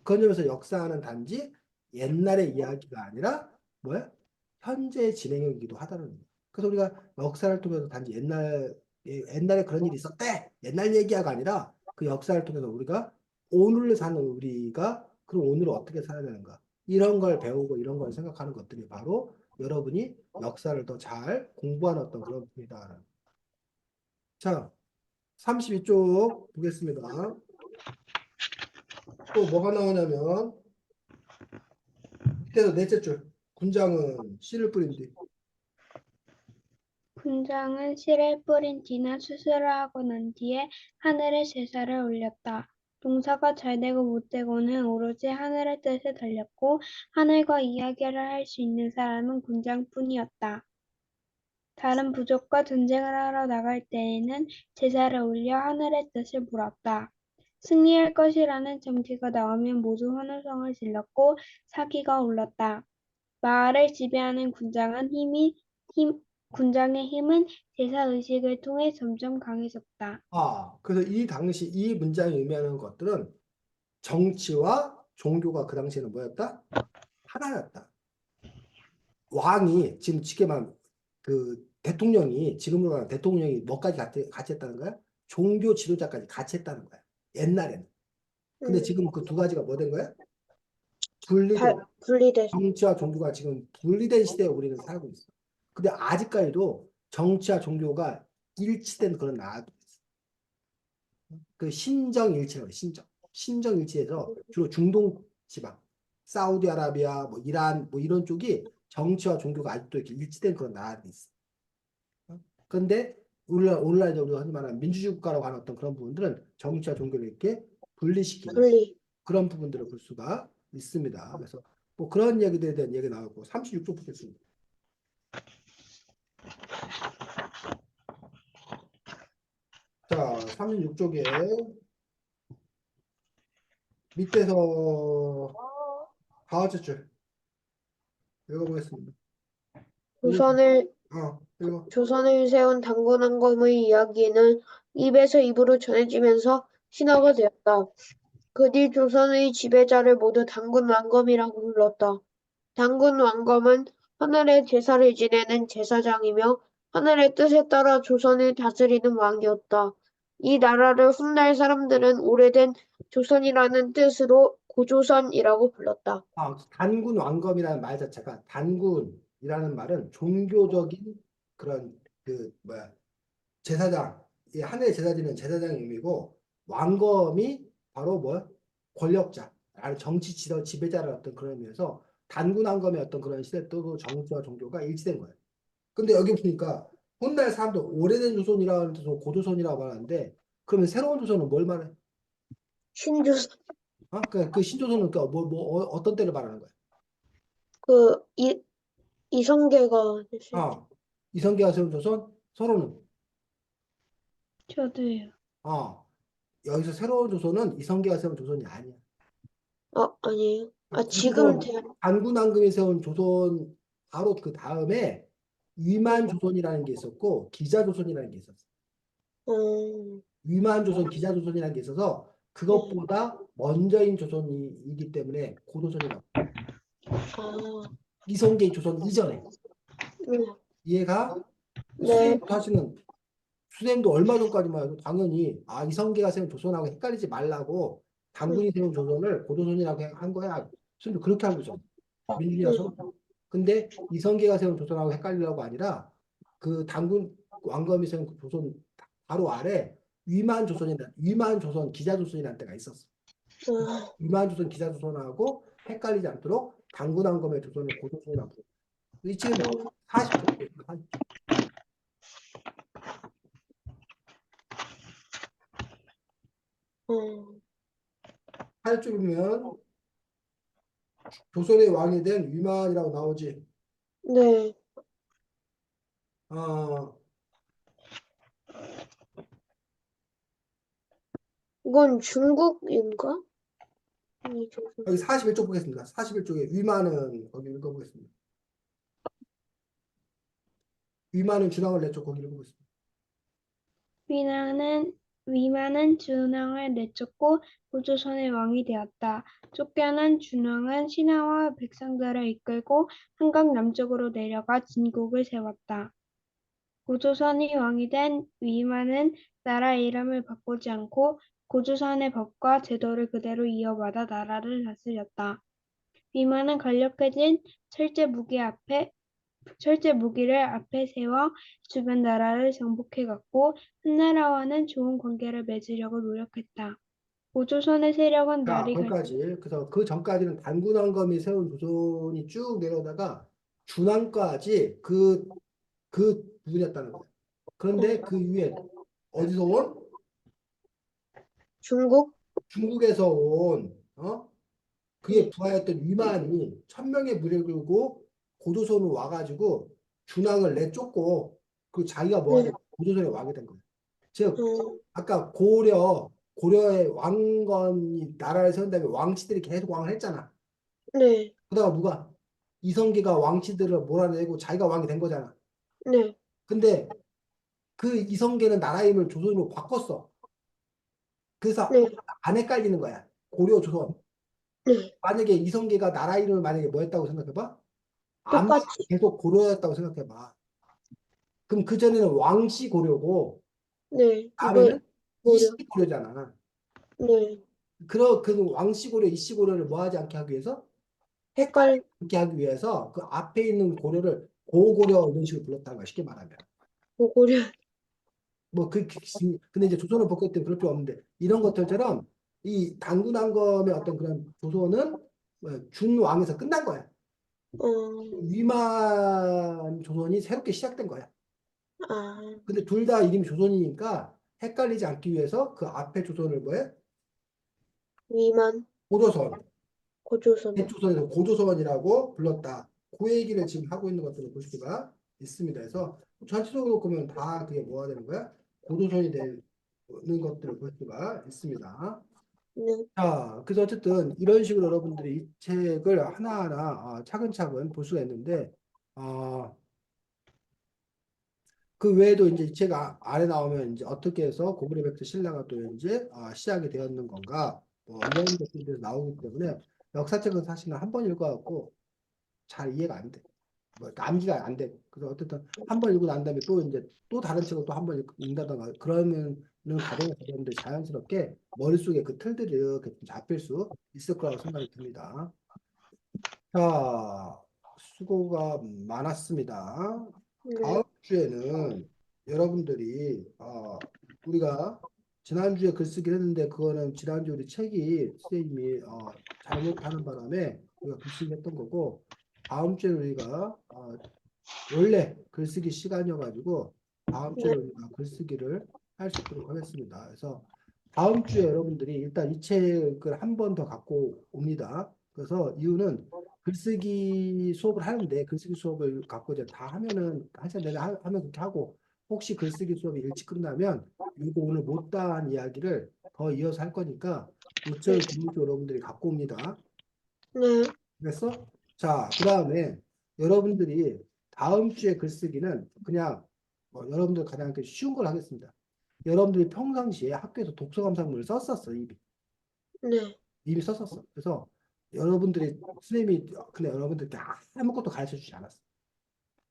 Speaker 1: 그런 점에서 역사는 단지 옛날의 이야기가 아니라 뭐야? 현재 진행형이기도 하다는 거예요. 그래서 우리가 역사를 통해서 단지 옛날에 그런 일이 있었대. 옛날 얘기가 아니라 그 역사를 통해서 우리가 오늘을 사는 우리가 그럼 오늘을 어떻게 살아야 되는가. 이런 걸 배우고 이런 걸 생각하는 것들이 바로 여러분이 역사를 더 잘 공부하는 어떤 그런 부분이다. 자, 32쪽 보겠습니다. 또 뭐가 나오냐면 밑에서 넷째 줄. 군장은 씨를 뿌린 뒤.
Speaker 2: 군장은 씨를 뿌린 뒤나 수술을 하고 난 뒤에 하늘에 제사를 올렸다. 농사가 잘 되고 못 되고는 오로지 하늘의 뜻에 달렸고 하늘과 이야기를 할 수 있는 사람은 군장뿐이었다. 다른 부족과 전쟁을 하러 나갈 때에는 제사를 올려 하늘의 뜻을 물었다. 승리할 것이라는 점기가 나오면 모두 환호성을 질렀고 사기가 올랐다. 마을을 지배하는 군장의 힘은 제사 의식을 통해 점점 강해졌다.
Speaker 1: 그래서 이 당시 이 문장이 의미하는 것들은 정치와 종교가 그 당시에는 뭐였다? 하나였다. 왕이 지금 쉽게 말하면 그 대통령이 지금으로 말하면 대통령이 뭐까지 같이 했다는 거야? 종교 지도자까지 같이 했다는 거야. 옛날에는. 근데 지금 그 두 가지가 뭐 된 거야? 분리된
Speaker 3: 분리돼서.
Speaker 1: 정치와 종교가 지금 분리된 시대에 우리는 살고 있어. 근데 아직까지도 정치와 종교가 일치된 그런 나라도 있어. 그 신정일치라고 해, 신정일치에서 주로 중동 지방, 사우디아라비아, 뭐 이란, 뭐 이런 쪽이 정치와 종교가 아직도 이렇게 일치된 그런 나라들이 있어. 그런데 오늘날 이제 우리가 흔히 말하는 민주주의 국가라고 하는 어떤 그런 부분들은 정치와 종교를 이렇게 분리시키는
Speaker 3: 분리.
Speaker 1: 그런 부분들을 볼 수가 있습니다. 그래서 뭐 그런 얘기들에 대한 얘기 나오고 36쪽 보겠습니다. 자, 36쪽에 밑에서 다섯째 줄 읽어보겠습니다.
Speaker 3: 조선을
Speaker 1: 읽어.
Speaker 3: 조선을 세운 당군왕검의 이야기는 입에서 입으로 전해지면서 신화가 되었다. 그 뒤 조선의 지배자를 모두 당군왕검이라고 불렀다. 당군왕검은 하늘의 제사를 지내는 제사장이며 하늘의 뜻에 따라 조선을 다스리는 왕이었다. 이 나라를 훗날 사람들은 오래된 조선이라는 뜻으로 고조선이라고 불렀다.
Speaker 1: 단군 왕검이라는 말 자체가 단군이라는 말은 종교적인 그런 그 뭐야 제사장, 이 하늘의 제사 지는 제사장의 의미고 왕검이 바로 뭐 권력자, 아니 정치 지배자를 어떤 그런 의미에서 단군 왕검의 어떤 그런 시대 또 정치와 종교가 일치된 거예요. 근데 여기 보니까 훗날 사람들 오래된 조선이라고 해서 고조선이라고 말하는데 그러면 새로운 조선은 뭘 말해?
Speaker 3: 신조선,
Speaker 1: 그 신조선은 어떤 때를 말하는 거야?
Speaker 3: 그, 이성계가 됐을 때.
Speaker 1: 이성계가 세운 조선, 서로는
Speaker 2: 저도요.
Speaker 1: 여기서 새로운 조선은 이성계가 세운 조선이 아니야.
Speaker 3: 아니에요. 지금
Speaker 1: 고조선 단군왕금이 세운 조선 바로 그 다음에 위만조선이라는 게 있었고 기자조선이라는 게 있었어. 위만조선, 기자조선이라는 게 있어서 그것보다 먼저인 조선이기 때문에 고조선이라고. 이성계 조선 이전에 이해가
Speaker 3: 네,
Speaker 1: 수생도 얼마 전까지만 해도 당연히 이성계가 세운 조선하고 헷갈리지 말라고 당군이 세운 조선을 고조선이라고 한 거야. 선생도 그렇게 알고 있어. 민준이라서. 근데 이성계가 세운 조선하고 헷갈리려고 아니라 그 당군 왕검이 세운 그 조선 바로 아래 위만 조선 기자조선이라는 때가 있었어. 위만 조선 기자조선하고 헷갈리지 않도록 당군 왕검의 조선을 고조선이라고 부르고. 이 지금 40조. 8쪽이면 조선의 왕이 된 위만이라고 나오지.
Speaker 3: 네.
Speaker 1: 어,
Speaker 3: 이건 중국인가? 조선.
Speaker 1: 여기 41쪽 보겠습니다. 41쪽에 위만은 거기 읽어보겠습니다. 위만은 준왕을 내쫓고 거기 읽어보겠습니다.
Speaker 2: 위만은 준왕을 내쫓고 고조선의 왕이 되었다. 쫓겨난 준왕은 신하와 백성들을 이끌고 한강 남쪽으로 내려가 진국을 세웠다. 고조선이 왕이 된 위만은 나라 이름을 바꾸지 않고 고조선의 법과 제도를 그대로 이어받아 나라를 다스렸다. 위만은 강력해진 철제 무기를 앞에 세워 주변 나라를 정복해갔고 한나라와는 좋은 관계를 맺으려고 노력했다. 고조선의 세력은
Speaker 1: 자,
Speaker 2: 날이 갈
Speaker 1: 거기까지. 그래서 그 전까지는 단군왕검이 세운 조선이 쭉 내려오다가 준왕까지 그 부분이었다는 거예요. 그런데 그 위에 어디서 온?
Speaker 3: 중국?
Speaker 1: 중국에서 온 그에
Speaker 3: 네.
Speaker 1: 부하였던 위만이 1,000명의 무리를 끌고 고조선으로 와가지고 준왕을 내쫓고 그 자기가 뭐가
Speaker 3: 네.
Speaker 1: 된 고조선의 왕이 된 거예요. 즉
Speaker 3: 어,
Speaker 1: 아까 고려의 왕건이 나라를 세운 다음에 왕치들이 계속 왕을 했잖아.
Speaker 3: 네.
Speaker 1: 그러다가 누가 이성계가 왕치들을 몰아내고 자기가 왕이 된 거잖아.
Speaker 3: 네.
Speaker 1: 근데 그 이성계는 나라 이름을 조선으로 바꿨어. 그래서
Speaker 3: 네.
Speaker 1: 안 헷갈리는 거야. 고려 조선.
Speaker 3: 네.
Speaker 1: 만약에 이성계가 나라 이름을 만약에 뭐였다고 생각해봐? 아무
Speaker 3: 똑같이.
Speaker 1: 계속 고려였다고 생각해봐. 그럼 그전에는 왕씨 고려고
Speaker 3: 네. 이거
Speaker 1: 다음에는 이씨
Speaker 3: 뭐려?
Speaker 1: 고려잖아.
Speaker 3: 네.
Speaker 1: 그 왕씨 고려, 이씨 고려를 뭐 하지 않게 하기 위해서 헷갈리지
Speaker 3: 헷갈,
Speaker 1: 않게 하기 위해서 그 앞에 있는 고려를 고고려 이런 식으로 불렀다는 거야. 쉽게 말하면.
Speaker 3: 고구려.
Speaker 1: 근데 이제 조선을 복귀했을 때 그럴 필요 없는데 이런 것들처럼 이 당군왕검의 어떤 그런 조선은 준왕에서 끝난 거야.
Speaker 3: 어,
Speaker 1: 위만 조선이 새롭게 시작된 거야.
Speaker 3: 아,
Speaker 1: 근데 둘 다 이름이 조선이니까 헷갈리지 않기 위해서 그 앞에 조선을 뭐해?
Speaker 3: 위만,
Speaker 1: 고조선,
Speaker 3: 고조선.
Speaker 1: 대조선에서 고조선이라고 불렀다. 그 얘기를 지금 하고 있는 것들을 볼 수가 있습니다. 그래서 전체적으로 보면 다 그게 뭐가 되는 거야? 고조선이 되는 것들을 볼 수가 있습니다.
Speaker 3: 네.
Speaker 1: 자, 그래서 어쨌든 이런 식으로 여러분들이 이 책을 하나하나 차근차근 볼 수가 있는데, 어, 그 외에도 이제 이 책 안에 나오면 이제 어떻게 해서 고구려백제 신라가 또 이제 시작이 되었는 건가, 뭐 이런 것들이 나오기 때문에 역사책은 사실은 한 번 읽어갖고 잘 이해가 안 돼. 뭐 암기가 안 돼. 그래서 어쨌든 한 번 읽고 난 다음에 또 이제 또 다른 책을 또 한 번 읽는다던가 그러면은 과정에서 여러분들 자연스럽게 머릿속에 그 틀들이 이렇게 좀 잡힐 수 있을 거라고 생각이 듭니다. 자, 수고가 많았습니다.
Speaker 3: 네.
Speaker 1: 다음 주에는 여러분들이 우리가 지난주에 글쓰기를 했는데 그거는 지난주 우리 책이 선생님이 잘못하는 바람에 우리가 글쓰기 했던 거고 다음 주에 우리가 원래 글쓰기 시간이어가지고 다음 주에
Speaker 3: 네.
Speaker 1: 우리가 글쓰기를 할 수 있도록 하겠습니다. 그래서 다음 주에 여러분들이 일단 이 책을 한 번 더 갖고 옵니다. 그래서 이유는 글쓰기 수업을 하는데 글쓰기 수업을 갖고 이제 다 하면은 한 시간 내내 하면 그렇게 하고 혹시 글쓰기 수업이 일찍 끝나면 이거 오늘 못다한 이야기를 더 이어서 할 거니까 이
Speaker 3: 네.
Speaker 1: 책을 금일도 여러분들이 갖고 옵니다.
Speaker 3: 네.
Speaker 1: 그랬어? 자, 그 다음에 여러분들이 다음 주에 글쓰기는 그냥 여러분들 가장 쉬운 걸 하겠습니다. 여러분들이 평상시에 학교에서 독서 감상문을 썼었어, 이미.
Speaker 3: 네.
Speaker 1: 이미 썼었어. 그래서 여러분들이, 선생님이, 근데 여러분들께 아무것도 가르쳐 주지 않았어.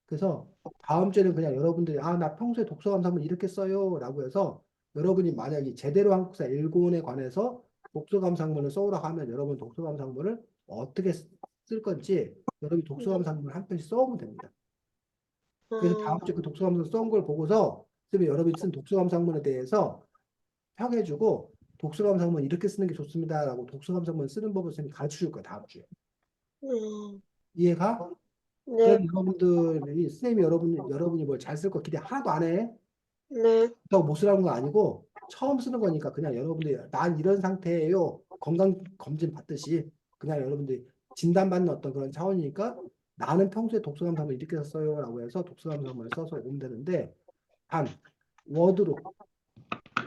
Speaker 1: 그래서 다음 주에는 그냥 여러분들이, 나 평소에 독서 감상문 이렇게 써요. 라고 해서 여러분이 만약에 제대로 한국사 일본에 관해서 독서 감상문을 써오라고 하면 여러분 독서 감상문을 어떻게 쓸 건지 여러분이 독서
Speaker 3: 네.
Speaker 1: 감상문을 한 편씩 써오면 됩니다. 그래서 다음
Speaker 3: 어,
Speaker 1: 주에 그 독서 감상문 써온 걸 보고서 선생님이 여러분이 쓴 독서 감상문에 대해서 평해주고 독서 감상문 이렇게 쓰는 게 좋습니다라고 독서 감상문 쓰는 법을 선생님이 가르쳐 줄 거야, 다음 주에.
Speaker 3: 음,
Speaker 1: 이해가?
Speaker 3: 네.
Speaker 1: 그럼 여러분들이 선생님이 여러분이 뭘 잘 쓸 거 기대 하나도 안 해.
Speaker 3: 네.
Speaker 1: 그렇다고 못 쓰라는 거 아니고 처음 쓰는 거니까 그냥 여러분들이 난 이런 상태예요. 건강 검진 받듯이 그냥 여러분들이 진단받는 어떤 그런 차원이니까 나는 평소에 독서감상을 이렇게 썼어요라고 해서 독서감상을 써서 오면 되는데 단 워드로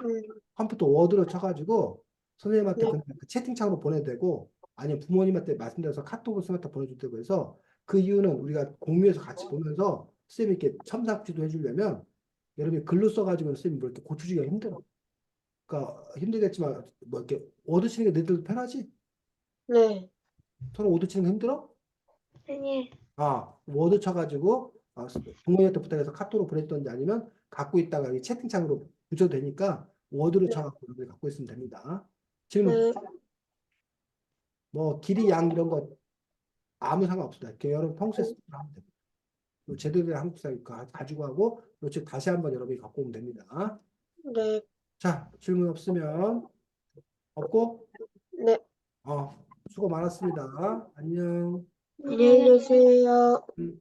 Speaker 3: 음,
Speaker 1: 컴퓨터 워드로 쳐가지고 선생님한테
Speaker 3: 네.
Speaker 1: 그냥 그 채팅창으로 보내도 되고 아니면 부모님한테 말씀드려서 카톡으로 선생님한테 보내줘도 되고 해서 그 이유는 우리가 공유해서 같이 보면서 선생님이 이렇게 첨삭지도 해주려면 여러분이 글로 써가지고 선생님이 뭐 이렇게 고쳐주기가 힘들어. 그러니까 힘들겠지만 뭐 이렇게 워드 치는 게 너희들 편하지?
Speaker 3: 네.
Speaker 1: 서로 워드 치는 거 힘들어?
Speaker 2: 아니,
Speaker 1: 워드 쳐가지고 부모님한테 부탁해서 카톡으로 보냈던지 아니면 갖고 있다가 이 채팅창으로 붙여도 되니까 워드로
Speaker 3: 네.
Speaker 1: 쳐갖고 여러분이 갖고 있으면 됩니다. 지금
Speaker 3: 네.
Speaker 1: 뭐 길이 양 이런 거 아무 상관없습니다. 여러분 평소에 쓰는 거 하면 됩니다. 제대로 된 한국사 가지고 하고 즉 다시 한번 여러분이 갖고 오면 됩니다.
Speaker 3: 네.
Speaker 1: 자, 질문 없으면 없고
Speaker 3: 네.
Speaker 1: 수고 많았습니다. 안녕.
Speaker 3: 안녕히 계세요.
Speaker 1: 음.